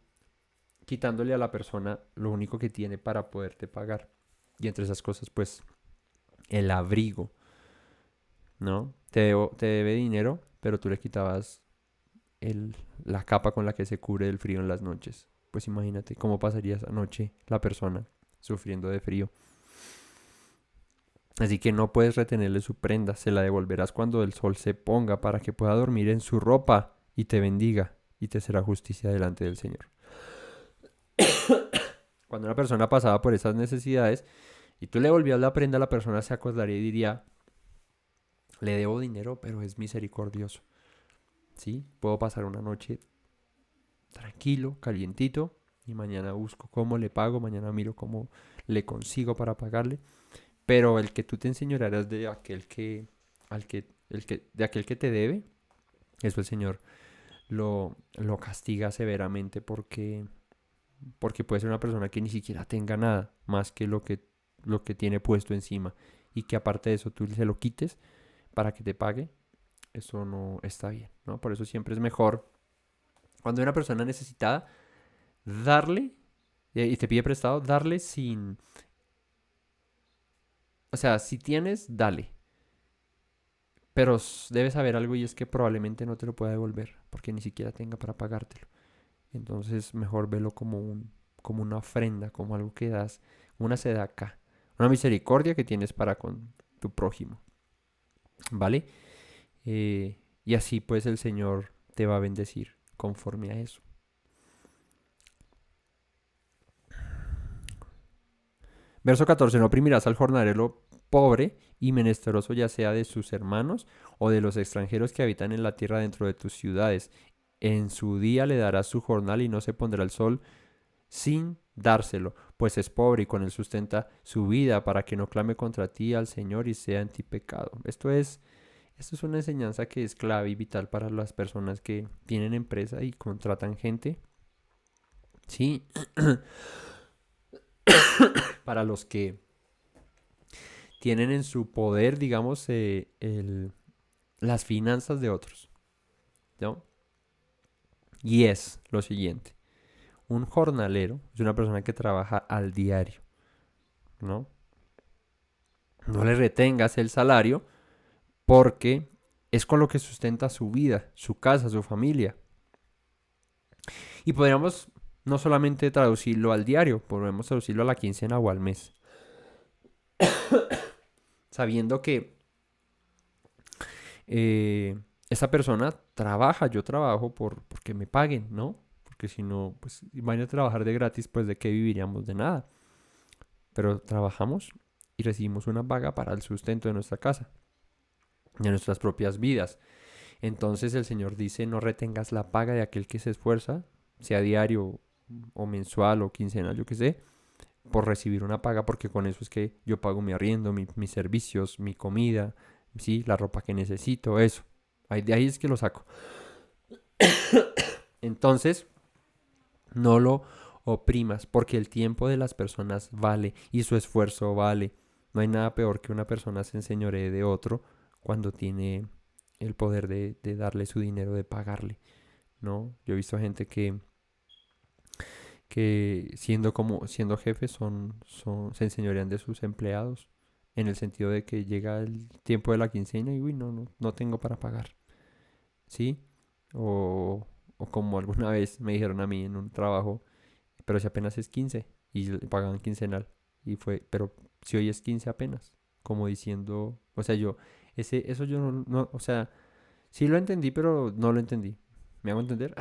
quitándole a la persona lo único que tiene para poderte pagar. Y entre esas cosas, pues, el abrigo, ¿no? Te debe dinero, pero tú le quitabas la capa con la que se cubre del frío en las noches. Pues imagínate cómo pasaría esa noche la persona sufriendo de frío. Así que no puedes retenerle su prenda, se la devolverás cuando el sol se ponga para que pueda dormir en su ropa y te bendiga y te será justicia delante del Señor. Cuando una persona pasaba por esas necesidades y tú le volvías la prenda, la persona se acordaría y diría, le debo dinero, pero es misericordioso. ¿Sí? Puedo pasar una noche tranquilo, calientito, y mañana busco cómo le pago, mañana miro cómo le consigo para pagarle. Pero el que tú te enseñorearás de de aquel que te debe, eso el Señor lo castiga severamente porque puede ser una persona que ni siquiera tenga nada más que lo que tiene puesto encima y que aparte de eso tú se lo quites para que te pague, eso no está bien, ¿no? Por eso siempre es mejor cuando hay una persona necesitada, darle y te pide prestado, darle sin, o sea, si tienes, dale, pero debes saber algo y es que probablemente no te lo pueda devolver porque ni siquiera tenga para pagártelo. Entonces mejor velo como una ofrenda, como algo que das, una sedaca, una misericordia que tienes para con tu prójimo, ¿vale? Y así pues el Señor te va a bendecir conforme a eso. Verso 14, no oprimirás al jornalero pobre y menesteroso, ya sea de sus hermanos o de los extranjeros que habitan en la tierra dentro de tus ciudades. En su día le darás su jornal y no se pondrá el sol sin dárselo, pues es pobre y con él sustenta su vida para que no clame contra ti al Señor y sea en ti pecado. Esto es una enseñanza que es clave y vital para las personas que tienen empresa y contratan gente. Sí, para los que tienen en su poder, digamos, las finanzas de otros, ¿no? Y es lo siguiente. Un jornalero es una persona que trabaja al diario, ¿no? No le retengas el salario porque es con lo que sustenta su vida, su casa, su familia. Y podríamos no solamente traducirlo al diario, podemos traducirlo a la quincena o al mes. Sabiendo que esa persona trabaja, yo trabajo porque me paguen, ¿no? Porque si no, pues imagínate trabajar de gratis, pues de qué viviríamos, de nada. Pero trabajamos y recibimos una paga para el sustento de nuestra casa, de nuestras propias vidas. Entonces el Señor dice, no retengas la paga de aquel que se esfuerza, sea diario o mensual o quincenal, yo qué sé, por recibir una paga, porque con eso es que yo pago mi arriendo, mis servicios, mi comida, ¿sí? La ropa que necesito, eso. De ahí es que lo saco. Entonces, no lo oprimas, porque el tiempo de las personas vale y su esfuerzo vale. No hay nada peor que una persona se enseñoree de otro cuando tiene el poder de darle su dinero, de pagarle, ¿no? Yo he visto gente que que siendo jefes se enseñorean de sus empleados, en el sentido de que llega el tiempo de la quincena y uy, no tengo para pagar, ¿sí? O como alguna vez me dijeron a mí en un trabajo, pero si apenas es 15 y le pagaban quincenal, pero si hoy es 15 apenas, como diciendo, o sea, eso yo o sea, sí lo entendí, pero no lo entendí. ¿Me hago entender?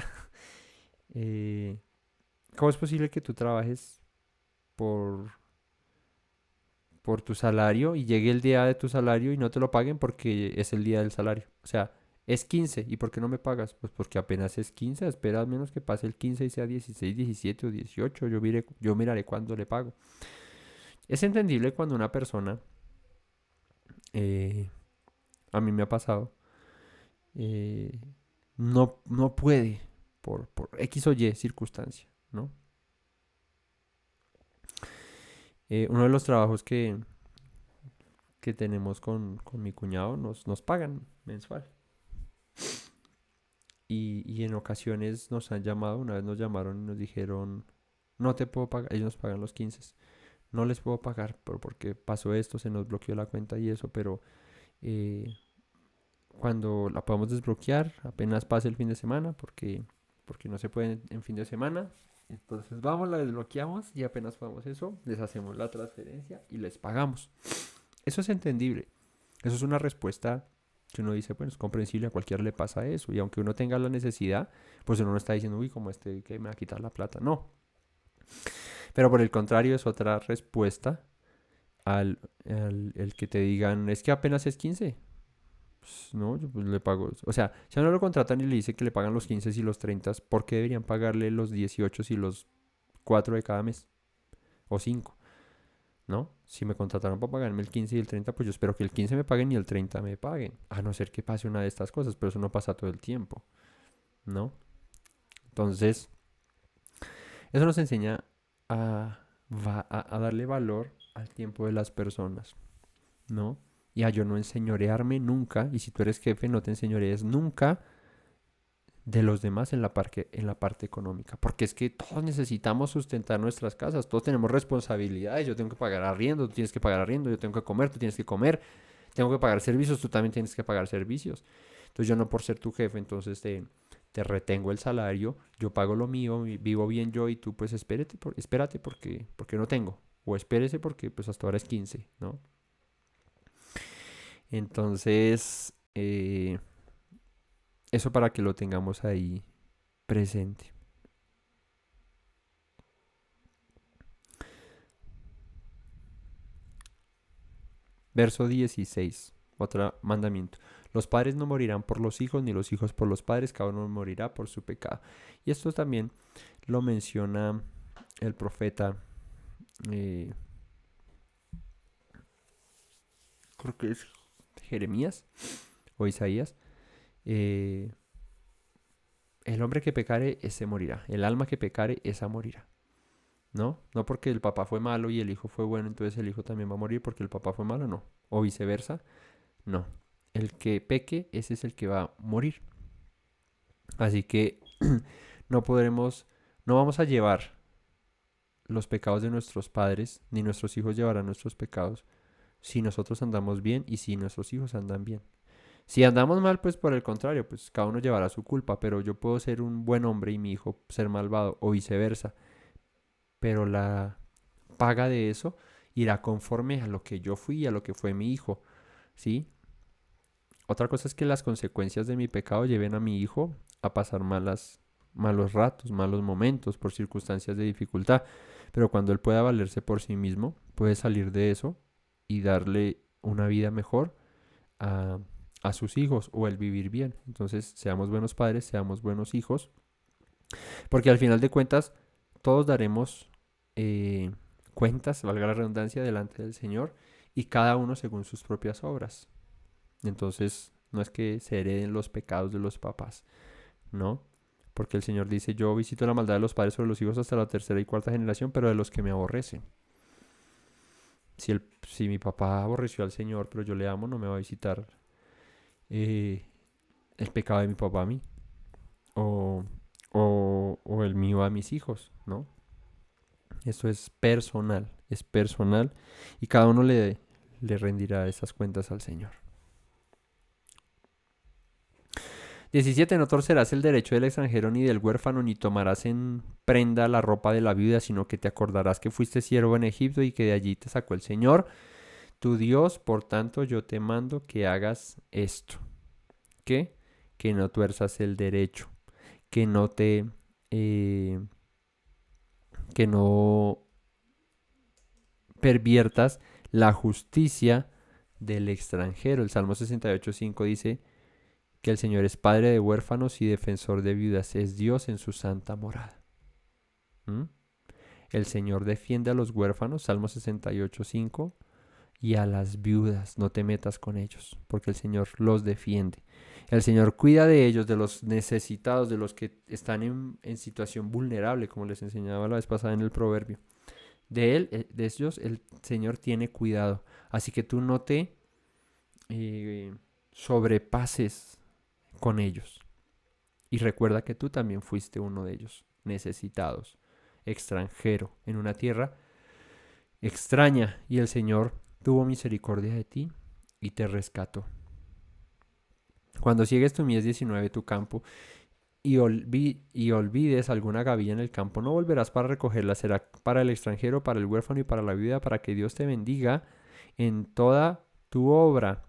Eh, ¿Cómo es posible que tú trabajes por, por tu salario y llegue el día de tu salario y no te lo paguen porque es el día del salario? O sea, es 15. ¿Y por qué no me pagas? Pues porque apenas es 15. Espera al menos que pase el 15 y sea 16, 17 o 18. Yo miraré cuándo le pago. Es entendible cuando una persona, eh, a mí me ha pasado, eh, no puede por X o Y circunstancia, ¿no? Uno de los trabajos que tenemos con mi cuñado nos pagan mensual. Y en ocasiones nos han llamado, una vez nos llamaron y nos dijeron, no te puedo pagar, ellos nos pagan los 15, no les puedo pagar porque pasó esto, se nos bloqueó la cuenta y eso, pero eh, cuando la podamos desbloquear, apenas pase el fin de semana, porque no se puede en fin de semana, entonces vamos, la desbloqueamos y apenas podamos eso, les hacemos la transferencia y les pagamos. Eso es entendible. Eso es una respuesta que uno dice, bueno, es comprensible, a cualquiera le pasa eso. Y aunque uno tenga la necesidad, pues uno no está diciendo, uy, como que me va a quitar la plata. No. Pero por el contrario, es otra respuesta al el que te digan, es que apenas es 15. Pues, no, yo pues le pago. O sea, si a uno lo contratan y le dice que le pagan los 15 y los 30, ¿por qué deberían pagarle los 18 y los 4 de cada mes? O 5. ¿No? Si me contrataron para pagarme el 15 y el 30, pues yo espero que el 15 me paguen y el 30 me paguen. A no ser que pase una de estas cosas, pero eso no pasa todo el tiempo, ¿no? Entonces, eso nos enseña a darle valor al tiempo de las personas, ¿no? Y a yo no enseñorearme nunca, y si tú eres jefe, no te enseñorees nunca de los demás en la parte económica, porque es que todos necesitamos sustentar nuestras casas, todos tenemos responsabilidades, yo tengo que pagar arriendo, tú tienes que pagar arriendo, yo tengo que comer, tú tienes que comer, tengo que pagar servicios, tú también tienes que pagar servicios. Entonces yo no por ser tu jefe, entonces te retengo el salario, yo pago lo mío, vivo bien yo y tú pues espérate porque no tengo, o espérese porque pues hasta ahora es 15, ¿no? Entonces, eso para que lo tengamos ahí presente. Verso 16, otro mandamiento. Los padres no morirán por los hijos, ni los hijos por los padres, cada uno morirá por su pecado. Y esto también lo menciona el profeta, eh, creo que es Jeremías o Isaías. eh, el hombre que pecare, ese morirá. El alma que pecare, esa morirá. ¿No? No porque el papá fue malo y el hijo fue bueno, entonces el hijo también va a morir porque el papá fue malo, no. O viceversa, no. El que peque, ese es el que va a morir. Así que no podremos, no vamos a llevar los pecados de nuestros padres, ni nuestros hijos llevarán nuestros pecados, si nosotros andamos bien y si nuestros hijos andan bien. Si andamos mal, pues por el contrario, pues cada uno llevará su culpa, pero yo puedo ser un buen hombre y mi hijo ser malvado, o viceversa. Pero la paga de eso irá conforme a lo que yo fui y a lo que fue mi hijo, ¿sí? Otra cosa es que las consecuencias de mi pecado lleven a mi hijo a pasar malos ratos, malos momentos por circunstancias de dificultad. Pero cuando él pueda valerse por sí mismo, puede salir de eso y darle una vida mejor a, a sus hijos o el vivir bien. Entonces, seamos buenos padres, seamos buenos hijos, porque al final de cuentas, todos daremos cuentas, valga la redundancia, delante del Señor y cada uno según sus propias obras. Entonces, no es que se hereden los pecados de los papás, ¿no? Porque el Señor dice, yo visito la maldad de los padres sobre los hijos hasta la tercera y cuarta generación, pero de los que me aborrecen. Si mi papá aborreció al Señor, pero yo le amo, no me va a visitar eh, el pecado de mi papá a mí. O el mío a mis hijos, ¿no? Esto es personal y cada uno le rendirá esas cuentas al Señor. 17. No torcerás el derecho del extranjero ni del huérfano, ni tomarás en prenda la ropa de la viuda, sino que te acordarás que fuiste siervo en Egipto y que de allí te sacó el Señor, tu Dios. Por tanto, yo te mando que hagas esto. ¿Qué? Que no tuerzas el derecho, que no te... que no perviertas la justicia del extranjero. El Salmo 68:5 dice que el Señor es padre de huérfanos y defensor de viudas, es Dios en su santa morada. ¿Mm? El Señor defiende a los huérfanos, Salmo 68:5, y a las viudas, no te metas con ellos, porque el Señor los defiende. El Señor cuida de ellos, de los necesitados, de los que están en situación vulnerable, como les enseñaba la vez pasada en el proverbio. De ellos, el Señor tiene cuidado. Así que tú no te sobrepases con ellos. Y recuerda que tú también fuiste uno de ellos, necesitados, extranjero, en una tierra extraña. Y el Señor tuvo misericordia de ti y te rescató. Cuando ciegues tu mies 19 tu campo y olvides alguna gavilla en el campo, no volverás para recogerla, será para el extranjero, para el huérfano y para la viuda, para que Dios te bendiga en toda tu obra.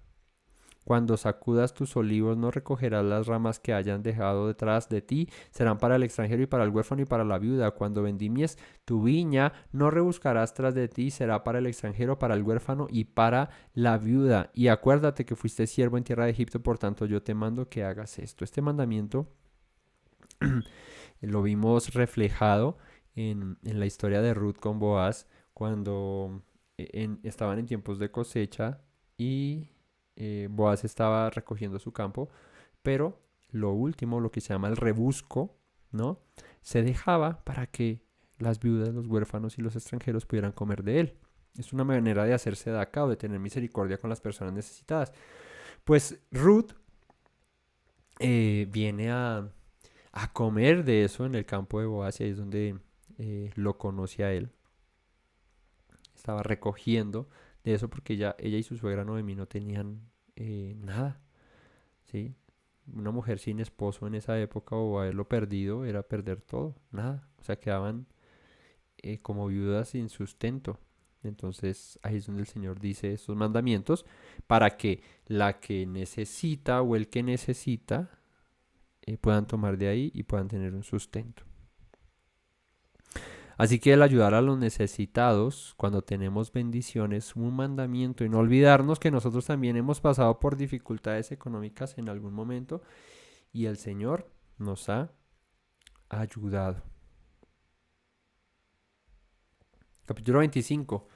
Cuando sacudas tus olivos, no recogerás las ramas que hayan dejado detrás de ti, serán para el extranjero y para el huérfano y para la viuda. Cuando vendimias tu viña, no rebuscarás tras de ti, será para el extranjero, para el huérfano y para la viuda. Y acuérdate que fuiste siervo en tierra de Egipto, por tanto yo te mando que hagas esto. Este mandamiento lo vimos reflejado en la historia de Ruth con Boaz, cuando estaban en tiempos de cosecha y Boaz estaba recogiendo su campo, pero lo último, lo que se llama el rebusco, ¿no? Se dejaba para que las viudas, los huérfanos y los extranjeros pudieran comer de él. Es una manera de hacerse de acá o de tener misericordia con las personas necesitadas. Pues Ruth viene a comer de eso en el campo de Boaz, y ahí es donde lo conoce a él. Estaba recogiendo de eso porque ella y su suegra Noemí no tenían nada, ¿sí? Una mujer sin esposo en esa época o haberlo perdido era perder todo, nada. O sea, quedaban como viudas sin sustento. Entonces ahí es donde el Señor dice estos mandamientos para que la que necesita o el que necesita puedan tomar de ahí y puedan tener un sustento. Así que el ayudar a los necesitados cuando tenemos bendiciones, un mandamiento, y no olvidarnos que nosotros también hemos pasado por dificultades económicas en algún momento y el Señor nos ha ayudado. Capítulo 25.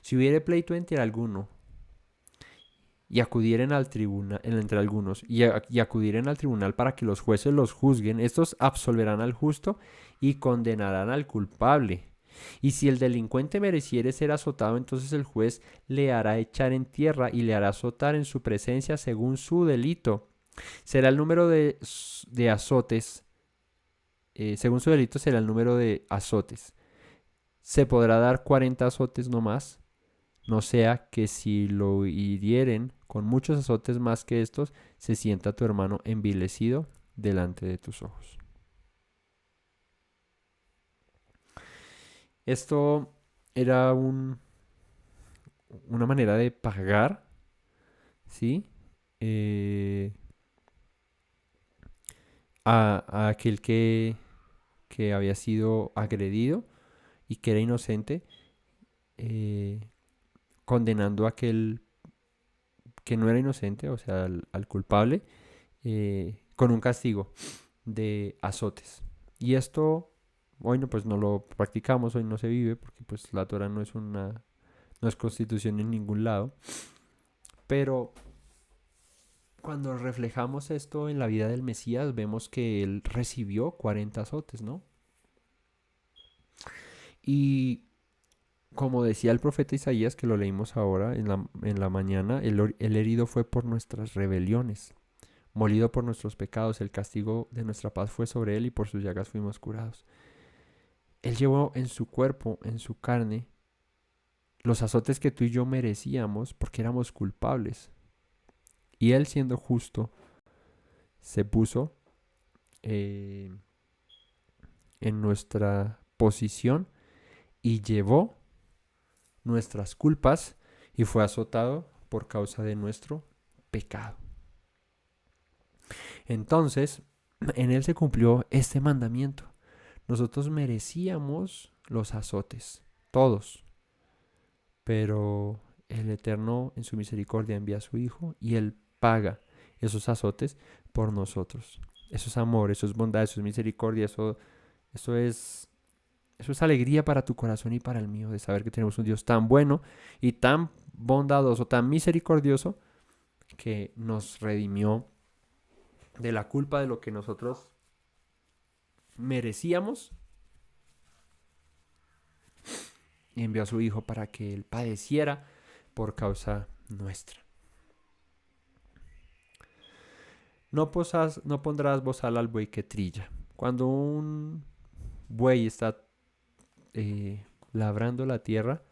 Si hubiere pleito entre alguno y acudieren al tribunal, entre algunos, y acudieren al tribunal para que los jueces los juzguen, estos absolverán al justo y condenarán al culpable. Y si el delincuente mereciere ser azotado, entonces el juez le hará echar en tierra y le hará azotar en su presencia según su delito. Será el número de azotes, según su delito será el número de azotes. Se podrá dar 40 azotes no más, no sea que si lo hirieren con muchos azotes más que estos, se sienta tu hermano envilecido delante de tus ojos. Esto era una manera de pagar, ¿sí? A aquel que había sido agredido y que era inocente, condenando a aquel que no era inocente, o sea, al culpable, con un castigo de azotes. Y esto hoy pues no lo practicamos, hoy no se vive, porque pues la Torah no es constitución en ningún lado. Pero cuando reflejamos esto en la vida del Mesías, vemos que él recibió 40 azotes, ¿no? Y como decía el profeta Isaías, que lo leímos ahora en la mañana, el herido fue por nuestras rebeliones, molido por nuestros pecados, el castigo de nuestra paz fue sobre él y por sus llagas fuimos curados. Él llevó en su cuerpo, en su carne, los azotes que tú y yo merecíamos porque éramos culpables. Y Él, siendo justo, se puso eh, en nuestra posición y llevó nuestras culpas y fue azotado por causa de nuestro pecado. Entonces, en Él se cumplió este mandamiento. Nosotros merecíamos los azotes, todos, pero el Eterno en su misericordia envía a su Hijo y Él paga esos azotes por nosotros. Eso es amor, eso es bondad, eso es misericordia, eso es alegría para tu corazón y para el mío, de saber que tenemos un Dios tan bueno y tan bondadoso, tan misericordioso, que nos redimió de la culpa de lo que nosotros merecíamos y envió a su Hijo para que Él padeciera por causa nuestra. No pondrás bozal al buey que trilla. Cuando un buey está labrando la tierra,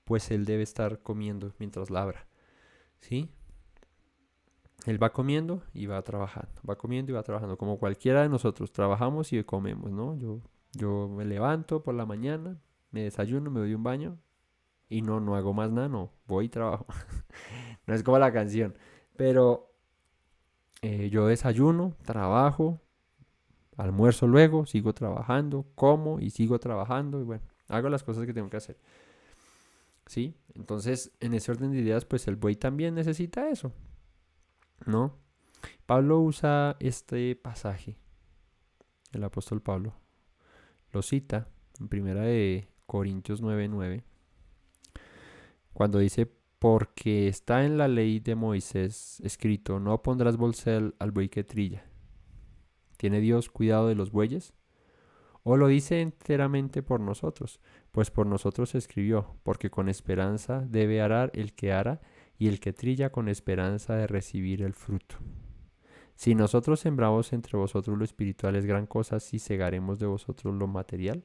pues él debe estar comiendo mientras labra, ¿sí? Él va comiendo y va trabajando, va comiendo y va trabajando, como cualquiera de nosotros, trabajamos y comemos, ¿no? Yo me levanto por la mañana, me desayuno, me doy un baño y no hago más nada, no, voy y trabajo. No es como la canción, pero yo desayuno, trabajo, almuerzo luego, sigo trabajando, como y sigo trabajando y bueno, hago las cosas que tengo que hacer. ¿Sí? Entonces, en ese orden de ideas, pues el buey también necesita eso, ¿no? Pablo usa este pasaje, el apóstol Pablo, lo cita en primera de Corintios 9:9, cuando dice, porque está en la ley de Moisés escrito, no pondrás bolsel al buey que trilla. ¿Tiene Dios cuidado de los bueyes? ¿O lo dice enteramente por nosotros? Pues por nosotros se escribió, porque con esperanza debe arar el que ara, y el que trilla con esperanza de recibir el fruto. Si nosotros sembramos entre vosotros lo espiritual es gran cosa si segaremos de vosotros lo material.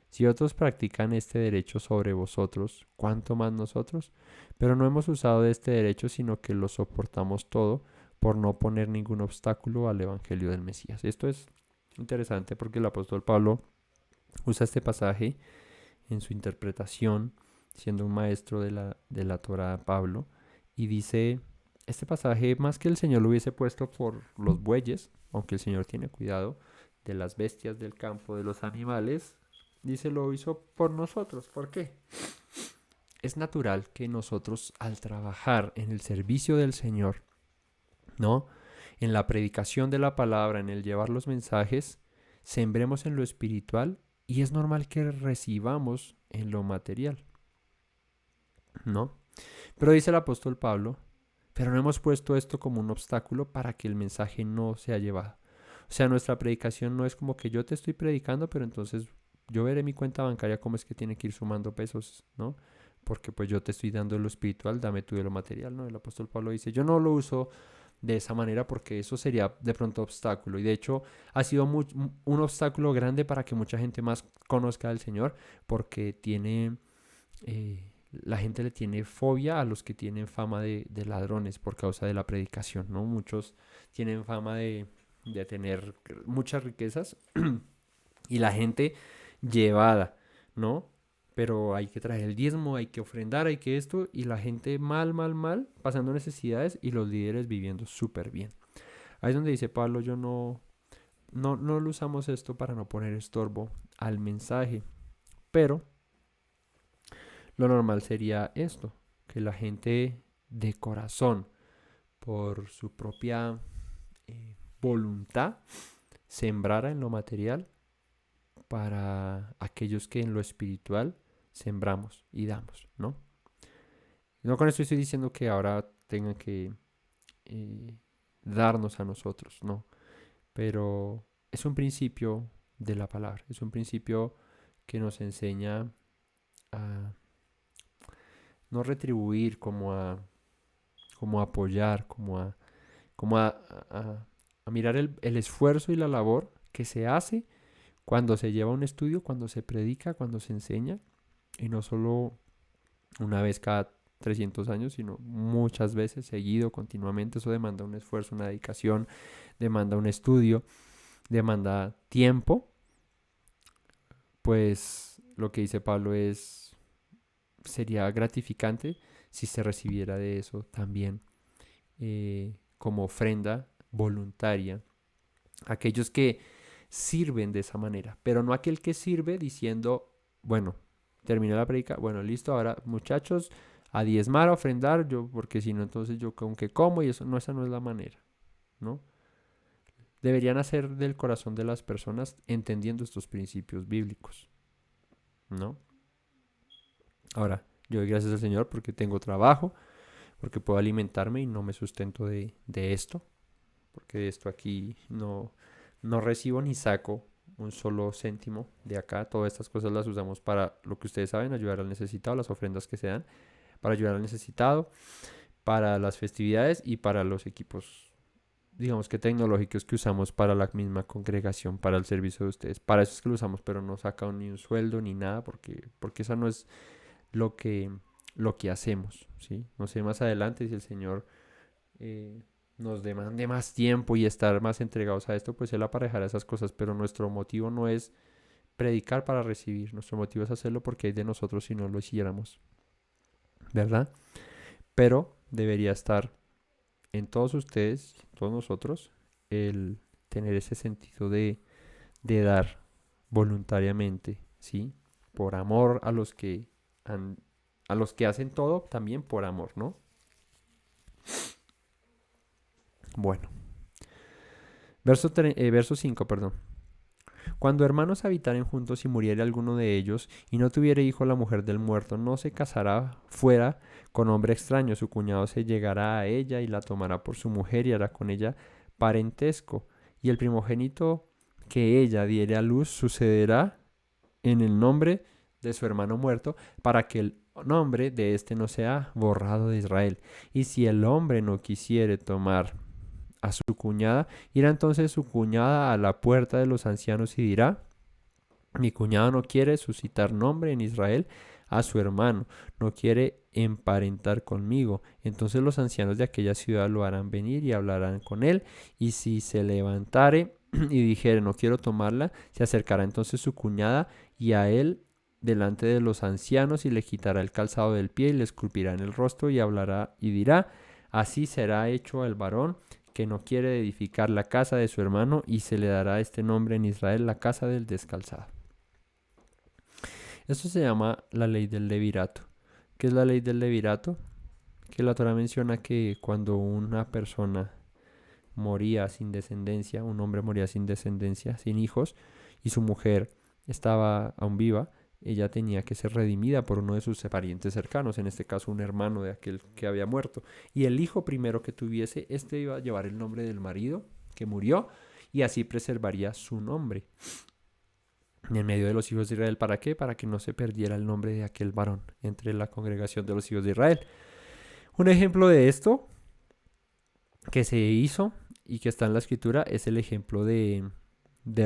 Si otros practican este derecho sobre vosotros, ¿cuánto más nosotros? Pero no hemos usado de este derecho, sino que lo soportamos todo por no poner ningún obstáculo al evangelio del Mesías. Esto es interesante porque el apóstol Pablo usa este pasaje en su interpretación, siendo un maestro de la Torá Pablo, y dice, este pasaje más que el Señor lo hubiese puesto por los bueyes, aunque el Señor tiene cuidado de las bestias del campo, de los animales, dice, lo hizo por nosotros. ¿Por qué? Es natural que nosotros al trabajar en el servicio del Señor, ¿no? En la predicación de la palabra, en el llevar los mensajes, sembremos en lo espiritual y es normal que recibamos en lo material, ¿no? Pero dice el apóstol Pablo, pero no hemos puesto esto como un obstáculo para que el mensaje no sea llevado. O sea, nuestra predicación no es como que yo te estoy predicando, pero entonces yo veré mi cuenta bancaria cómo es que tiene que ir sumando pesos, ¿no? Porque pues yo te estoy dando lo espiritual, dame tú de lo material, ¿no? El apóstol Pablo dice, yo no lo uso de esa manera porque eso sería de pronto obstáculo. Y de hecho ha sido un obstáculo grande para que mucha gente más conozca al Señor porque la gente le tiene fobia a los que tienen fama de ladrones por causa de la predicación, ¿no? Muchos tienen fama de tener muchas riquezas y la gente llevada, ¿no? Pero hay que traer el diezmo, hay que ofrendar, hay que esto, y la gente mal, pasando necesidades y los líderes viviendo súper bien. Ahí es donde dice Pablo, yo no lo usamos esto para no poner estorbo al mensaje, pero lo normal sería esto, que la gente de corazón, por su propia voluntad, sembrara en lo material para aquellos que en lo espiritual sembramos y damos, ¿no? No con esto estoy diciendo que ahora tengan que darnos a nosotros, no. Pero es un principio de la palabra, es un principio que nos enseña a no retribuir, como a apoyar, como a mirar el esfuerzo y la labor que se hace Cuando se lleva un estudio, cuando se predica, cuando se enseña, y no solo una vez cada 300 años, sino muchas veces, seguido, continuamente, eso demanda un esfuerzo, una dedicación, demanda un estudio, demanda tiempo. Pues lo que dice Pablo sería gratificante si se recibiera de eso también como ofrenda voluntaria. Aquellos que sirven de esa manera, pero no aquel que sirve diciendo, bueno, terminé la predica, bueno, listo, ahora muchachos, a diezmar, a ofrendar, yo, porque si no, entonces yo con que como y eso, no, esa no es la manera, ¿no? Deberían hacer del corazón de las personas entendiendo estos principios bíblicos, ¿no? Ahora, yo doy gracias al Señor porque tengo trabajo, porque puedo alimentarme y no me sustento de esto, porque de esto aquí no recibo ni saco un solo céntimo de acá. Todas estas cosas las usamos para lo que ustedes saben, ayudar al necesitado, las ofrendas que se dan, para ayudar al necesitado, para las festividades y para los equipos, digamos que tecnológicos que usamos para la misma congregación, para el servicio de ustedes. Para eso es que lo usamos, pero no sacan ni un sueldo ni nada, porque eso no es lo que hacemos, ¿sí? No sé, más adelante si el Señor nos demande más tiempo y estar más entregados a esto, pues Él aparejará esas cosas, pero nuestro motivo no es predicar para recibir, nuestro motivo es hacerlo porque hay de nosotros si no lo hiciéramos, ¿verdad? Pero debería estar en todos ustedes, todos nosotros, el tener ese sentido de dar voluntariamente, ¿sí? Por amor a los que hacen todo, también por amor, ¿no? Bueno, verso 5, perdón. Cuando hermanos habitaren juntos y muriere alguno de ellos, y no tuviere hijo la mujer del muerto, no se casará fuera con hombre extraño. Su cuñado se llegará a ella y la tomará por su mujer y hará con ella parentesco. Y el primogénito que ella diere a luz sucederá en el nombre de su hermano muerto, para que el nombre de éste no sea borrado de Israel. Y si el hombre no quisiere tomar a su cuñada, irá entonces su cuñada a la puerta de los ancianos y dirá: mi cuñado no quiere suscitar nombre en Israel a su hermano, no quiere emparentar conmigo. Entonces los ancianos de aquella ciudad lo harán venir y hablarán con él, y si se levantare y dijere: no quiero tomarla, se acercará entonces su cuñada y a él delante de los ancianos, y le quitará el calzado del pie y le esculpirá en el rostro y hablará y dirá: así será hecho al varón que no quiere edificar la casa de su hermano, y se le dará este nombre en Israel: la casa del descalzado. Esto se llama la ley del levirato. ¿Qué es la ley del levirato? Que la Torah menciona que cuando una persona moría sin descendencia, un hombre moría sin descendencia, sin hijos, y su mujer estaba aún viva, ella tenía que ser redimida por uno de sus parientes cercanos, en este caso un hermano de aquel que había muerto. Y el hijo primero que tuviese, este iba a llevar el nombre del marido que murió, y así preservaría su nombre en medio de los hijos de Israel. ¿Para qué? Para que no se perdiera el nombre de aquel varón entre la congregación de los hijos de Israel. Un ejemplo de esto que se hizo y que está en la escritura es el ejemplo de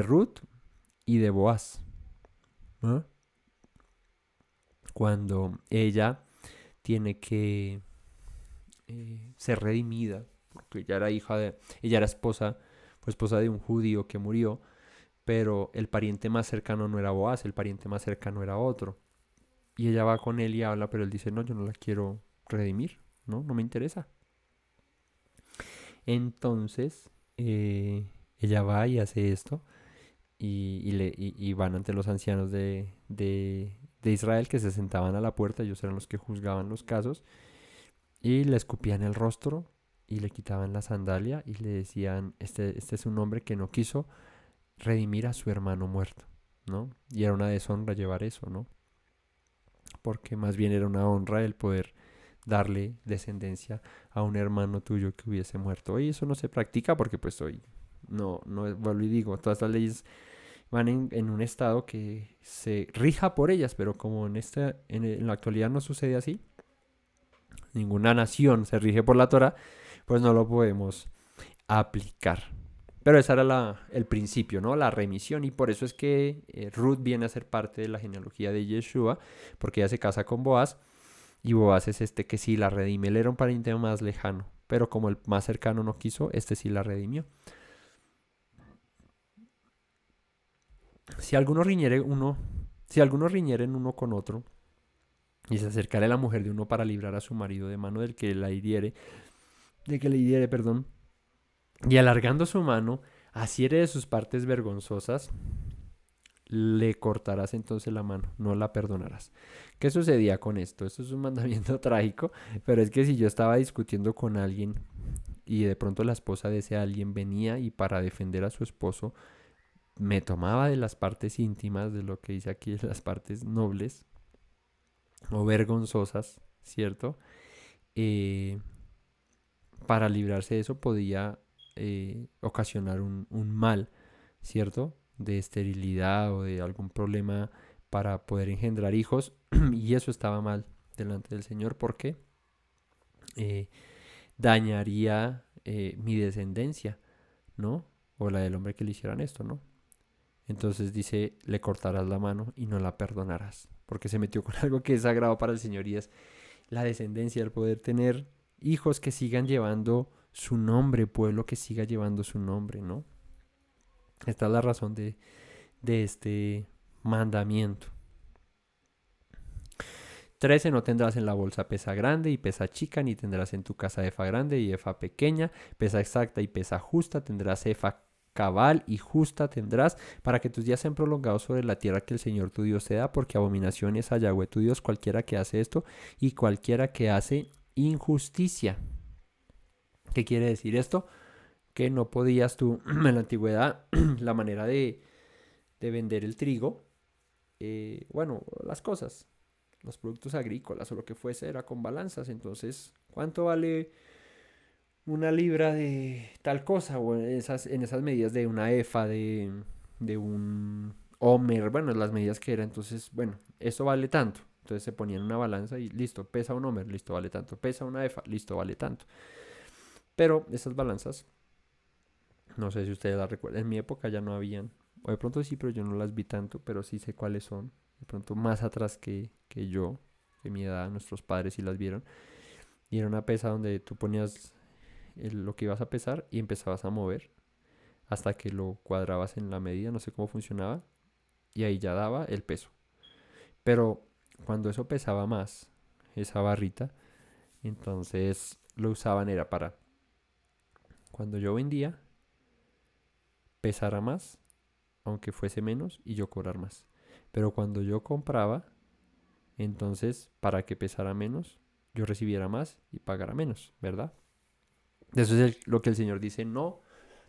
Ruth y de Boaz, ¿no? Cuando ella tiene que ser redimida, porque ella era esposa de un judío que murió, pero el pariente más cercano no era Boaz, el pariente más cercano era otro. Y ella va con él y habla, pero él dice: no, yo no la quiero redimir, no me interesa. Entonces, ella va y hace esto, y van ante los ancianos de Israel, que se sentaban a la puerta. Ellos eran los que juzgaban los casos, y le escupían el rostro y le quitaban la sandalia y le decían: este es un hombre que no quiso redimir a su hermano muerto, ¿no? Y era una deshonra llevar eso, ¿no? Porque más bien era una honra el poder darle descendencia a un hermano tuyo que hubiese muerto. Hoy eso no se practica porque pues hoy no vuelvo y digo, todas estas leyes van en un estado que se rija por ellas, pero como en la actualidad no sucede así, ninguna nación se rige por la Torah, pues no lo podemos aplicar. Pero ese era el principio, ¿no? La remisión. Y por eso es que Ruth viene a ser parte de la genealogía de Yeshua, porque ella se casa con Boaz. Y Boaz es este que sí la redime. Él era un pariente más lejano, pero como el más cercano no quiso, este sí la redimió. Si alguno riñeren uno con otro, y se acercare la mujer de uno para librar a su marido de mano del que la hiriere, perdón, y alargando su mano, asiere de sus partes vergonzosas, le cortarás entonces la mano, no la perdonarás. ¿Qué sucedía con esto? Esto es un mandamiento trágico, pero es que si yo estaba discutiendo con alguien y de pronto la esposa de ese alguien venía y para defender a su esposo me tomaba de las partes íntimas, de lo que dice aquí, de las partes nobles o vergonzosas, ¿cierto? Eh, para librarse de eso podía ocasionar un mal, ¿cierto? De esterilidad o de algún problema para poder engendrar hijos y eso estaba mal delante del Señor porque eh, dañaría mi descendencia, ¿no? O la del hombre que le hicieran esto, ¿no? Entonces dice, le cortarás la mano y no la perdonarás, porque se metió con algo que es sagrado para el Señor y es la descendencia, el poder tener hijos que sigan llevando su nombre, pueblo que siga llevando su nombre, ¿no? Esta es la razón de este mandamiento. 13. No tendrás en la bolsa pesa grande y pesa chica, ni tendrás en tu casa efa grande y efa pequeña, pesa exacta y pesa justa, tendrás efa cabal y justa tendrás, para que tus días sean prolongados sobre la tierra que el Señor tu Dios te da, porque abominación es a Yahweh tu Dios cualquiera que hace esto y cualquiera que hace injusticia. ¿Qué quiere decir esto? Que no podías tú en la antigüedad la manera de vender el trigo, bueno, las cosas, los productos agrícolas o lo que fuese era con balanzas. Entonces, ¿cuánto vale una libra de tal cosa? O en esas medidas de una efa, de un homer, bueno, las medidas que era. Entonces, bueno, eso vale tanto. Entonces se ponía en una balanza y listo, pesa un homer, listo, vale tanto. Pesa una efa, listo, vale tanto. Pero esas balanzas, no sé si ustedes las recuerdan, en mi época ya no habían. O de pronto sí, pero yo no las vi tanto, pero sí sé cuáles son. De pronto más atrás que yo, que mi edad, nuestros padres sí las vieron. Y era una pesa donde tú ponías lo que ibas a pesar y empezabas a mover hasta que lo cuadrabas en la medida, no sé cómo funcionaba, y ahí ya daba el peso. Pero cuando eso pesaba más, esa barrita, entonces lo usaban era para cuando yo vendía, pesara más, aunque fuese menos, y yo cobrar más. Pero cuando yo compraba, entonces para que pesara menos, yo recibiera más y pagara menos, ¿verdad? Eso es lo que el Señor dice, no,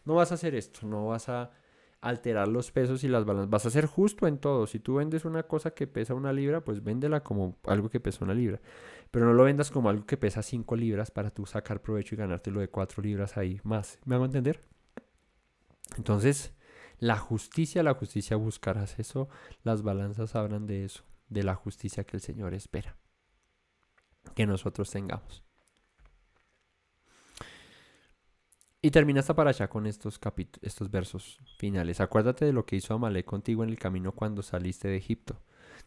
no vas a hacer esto, no vas a alterar los pesos y las balanzas, vas a ser justo en todo. Si tú vendes una cosa que pesa una libra, pues véndela como algo que pesa una libra, pero no lo vendas como algo que pesa 5 libras para tú sacar provecho y ganarte lo de 4 libras ahí más. ¿Me hago entender? Entonces, la justicia buscarás eso, las balanzas hablan de eso, de la justicia que el Señor espera que nosotros tengamos. Y termina esta paracha con estos versos finales. Acuérdate de lo que hizo Amalek contigo en el camino cuando saliste de Egipto,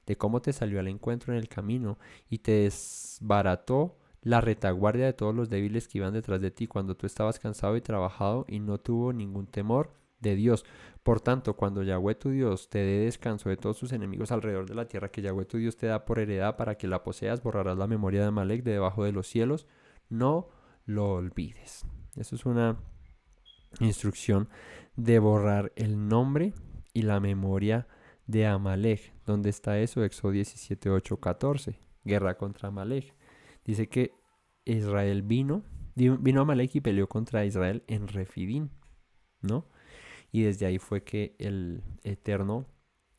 de cómo te salió al encuentro en el camino y te desbarató la retaguardia de todos los débiles que iban detrás de ti cuando tú estabas cansado y trabajado y no tuvo ningún temor de Dios. Por tanto, cuando Yahweh tu Dios te dé descanso de todos tus enemigos alrededor de la tierra que Yahweh tu Dios te da por heredad para que la poseas, borrarás la memoria de Amalek de debajo de los cielos. No lo olvides. Eso es una instrucción de borrar el nombre y la memoria de Amalek. ¿Dónde está eso? Éxodo 17, 8, 14. Guerra contra Amalek. Dice que Israel vino Amalek y peleó contra Israel en Refidín, ¿no? Y desde ahí fue que el Eterno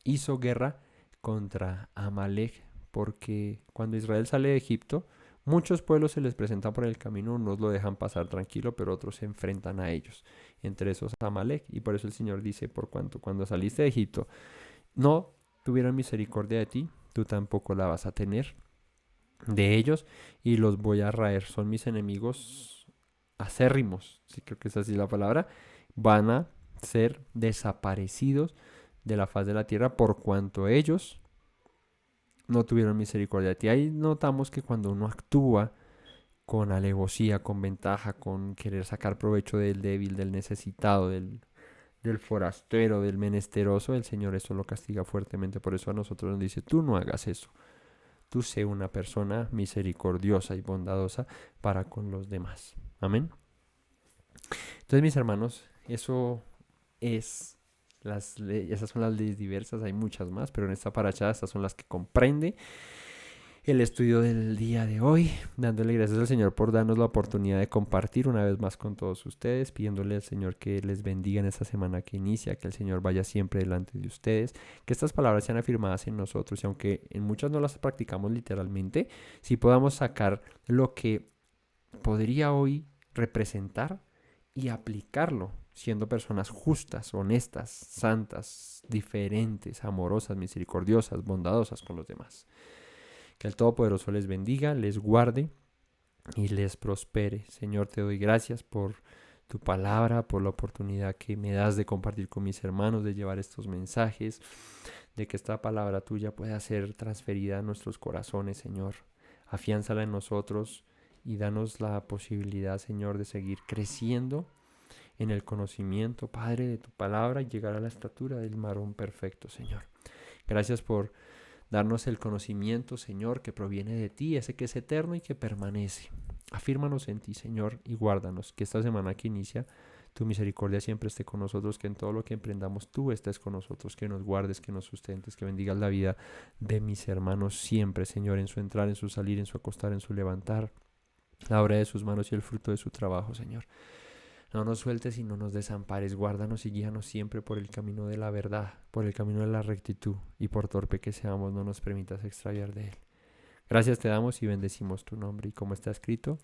hizo guerra contra Amalek, porque cuando Israel sale de Egipto, muchos pueblos se les presentan por el camino, unos lo dejan pasar tranquilo, pero otros se enfrentan a ellos, entre esos Amalek. Y por eso el Señor dice, por cuanto cuando saliste de Egipto no tuvieron misericordia de ti, tú tampoco la vas a tener de ellos, y los voy a raer, son mis enemigos acérrimos, sí creo que es así la palabra, van a ser desaparecidos de la faz de la tierra por cuanto ellos no tuvieron misericordia de ti. Ahí notamos que cuando uno actúa con alevosía, con ventaja, con querer sacar provecho del débil, del necesitado, del forastero, del menesteroso, el Señor eso lo castiga fuertemente. Por eso a nosotros nos dice, tú no hagas eso. Tú sé una persona misericordiosa y bondadosa para con los demás. Amén. Entonces, mis hermanos, eso es esas son las leyes diversas, hay muchas más, pero en esta paracha estas son las que comprende el estudio del día de hoy, dándole gracias al Señor por darnos la oportunidad de compartir una vez más con todos ustedes, pidiéndole al Señor que les bendiga en esta semana que inicia, que el Señor vaya siempre delante de ustedes, que estas palabras sean afirmadas en nosotros y aunque en muchas no las practicamos literalmente, sí podamos sacar lo que podría hoy representar y aplicarlo, siendo personas justas, honestas, santas, diferentes, amorosas, misericordiosas, bondadosas con los demás. Que el Todopoderoso les bendiga, les guarde y les prospere. Señor, te doy gracias por tu palabra, por la oportunidad que me das de compartir con mis hermanos, de llevar estos mensajes, de que esta palabra tuya pueda ser transferida a nuestros corazones, Señor. Afiánzala en nosotros y danos la posibilidad, Señor, de seguir creciendo en el conocimiento, Padre, de tu palabra y llegar a la estatura del varón perfecto, Señor. Gracias por darnos el conocimiento, Señor, que proviene de ti, ese que es eterno y que permanece. Afírmanos en ti, Señor, y guárdanos, que esta semana que inicia, tu misericordia siempre esté con nosotros, que en todo lo que emprendamos tú estés con nosotros, que nos guardes, que nos sustentes, que bendigas la vida de mis hermanos siempre, Señor, en su entrar, en su salir, en su acostar, en su levantar, la obra de sus manos y el fruto de su trabajo, Señor. No nos sueltes y no nos desampares, guárdanos y guíanos siempre por el camino de la verdad, por el camino de la rectitud, y por torpe que seamos, no nos permitas extraviar de él. Gracias te damos y bendecimos tu nombre, y como está escrito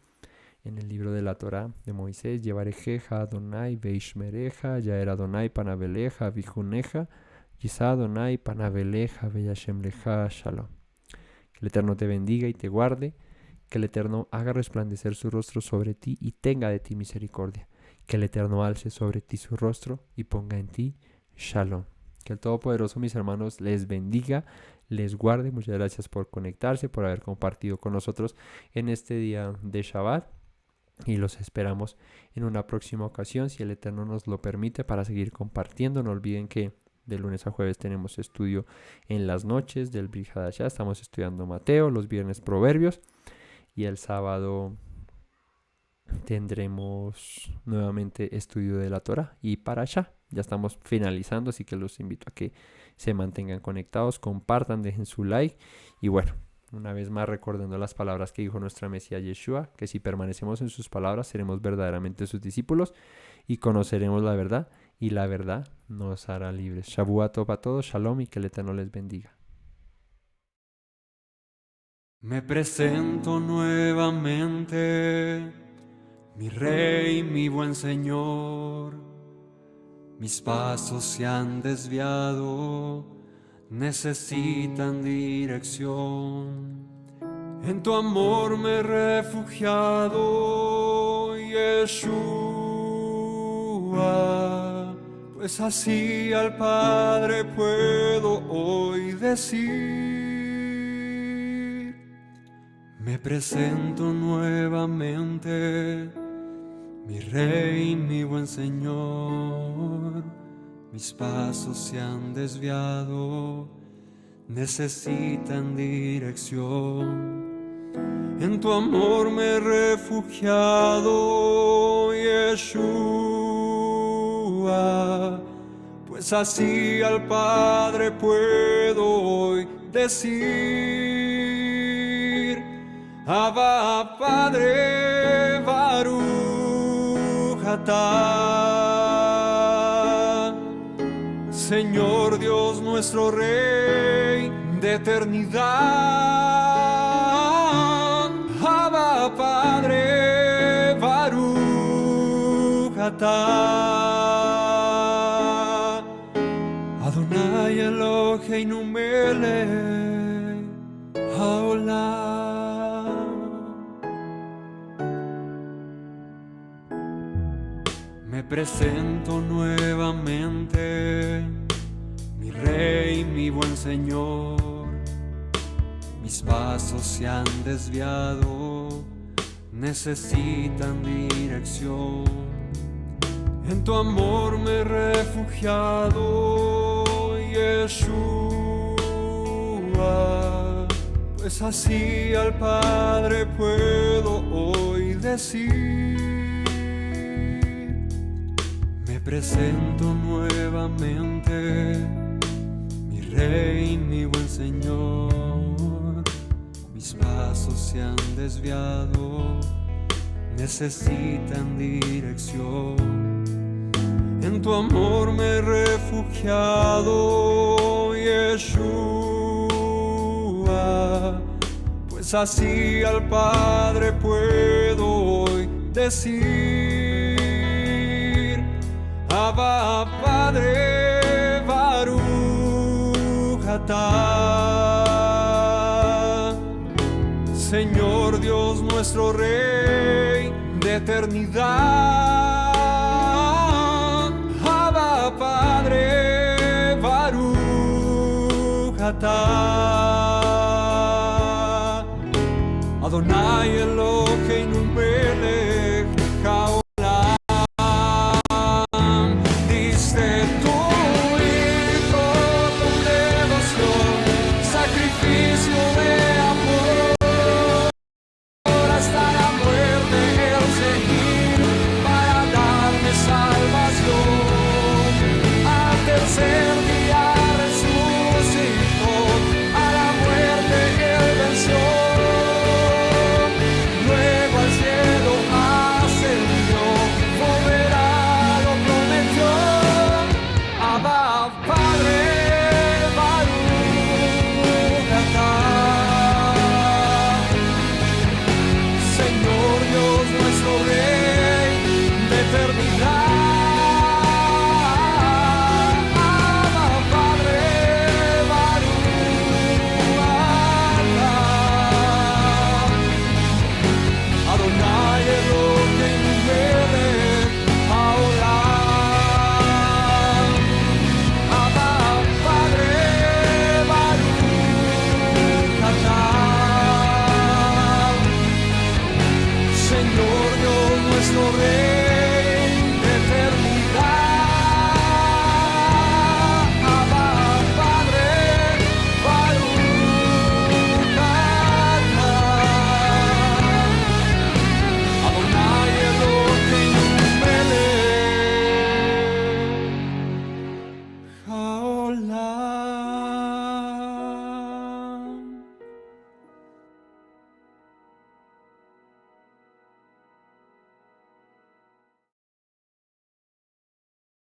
en el libro de la Torá de Moisés, Llevarejeja Adonai Veishmereja, Yaer Adonai Panabeleja, Vijuneja, Yisa Adonai Panabeleja, Beyashemleja, Shalom. Que el Eterno te bendiga y te guarde, que el Eterno haga resplandecer su rostro sobre ti y tenga de ti misericordia. Que el Eterno alce sobre ti su rostro y ponga en ti Shalom. Que el Todopoderoso, mis hermanos, les bendiga, les guarde. Muchas gracias por conectarse, por haber compartido con nosotros en este día de Shabbat. Y los esperamos en una próxima ocasión, si el Eterno nos lo permite, para seguir compartiendo. No olviden que de lunes a jueves tenemos estudio en las noches del Brit Hadashah. Estamos estudiando Mateo, los viernes Proverbios y el sábado tendremos nuevamente estudio de la Torah y Parashá. Ya estamos finalizando, así que los invito a que se mantengan conectados, compartan, dejen su like y bueno, una vez más recordando las palabras que dijo nuestra Mesías Yeshua, que si permanecemos en sus palabras seremos verdaderamente sus discípulos y conoceremos la verdad y la verdad nos hará libres. Shavua Tov a todos, Shalom y que el Eterno les bendiga. Me presento nuevamente, mi Rey, mi buen Señor. Mis pasos se han desviado, necesitan dirección. En tu amor me he refugiado, Yeshua, pues así al Padre puedo hoy decir. Me presento nuevamente, mi Rey, mi buen Señor. Mis pasos se han desviado, necesitan dirección. En tu amor me he refugiado, Yeshua, pues así al Padre puedo hoy decir. Abba, Padre, Baruch atah, Señor Dios nuestro Rey de eternidad. Abba, Padre, Baruch atah, Adonai Eloheinu melech haolam. Me presento nuevamente, mi Rey, mi buen Señor. Mis pasos se han desviado, necesitan dirección. En tu amor me he refugiado, Yeshua. Pues así al Padre puedo hoy decir: me presento nuevamente, mi Rey, mi buen Señor. Mis pasos se han desviado, necesitan dirección. En tu amor me he refugiado, Yeshua. Pues así al Padre puedo hoy decir: Abba, Padre, Baruch atah. Señor Dios nuestro Rey de eternidad. Abba, Padre, Baruch atah. Adonai Eloheinu melech haolam. Diste tu hijo con devoción, sacrificio de amor, hasta la muerte el seguir para darme salvación. Al tercer día resucitó, a la muerte él venció. Luego al cielo ascendió, volverá, lo prometió. Abba, Padre, Baruch atah. Señor Dios nuestro Rey de eternidad. Abba, Padre, Baruch atah. Adonai Eloheinu melech haolam. Abba, Padre, Baruch atah. Señor Dios nuestro Rey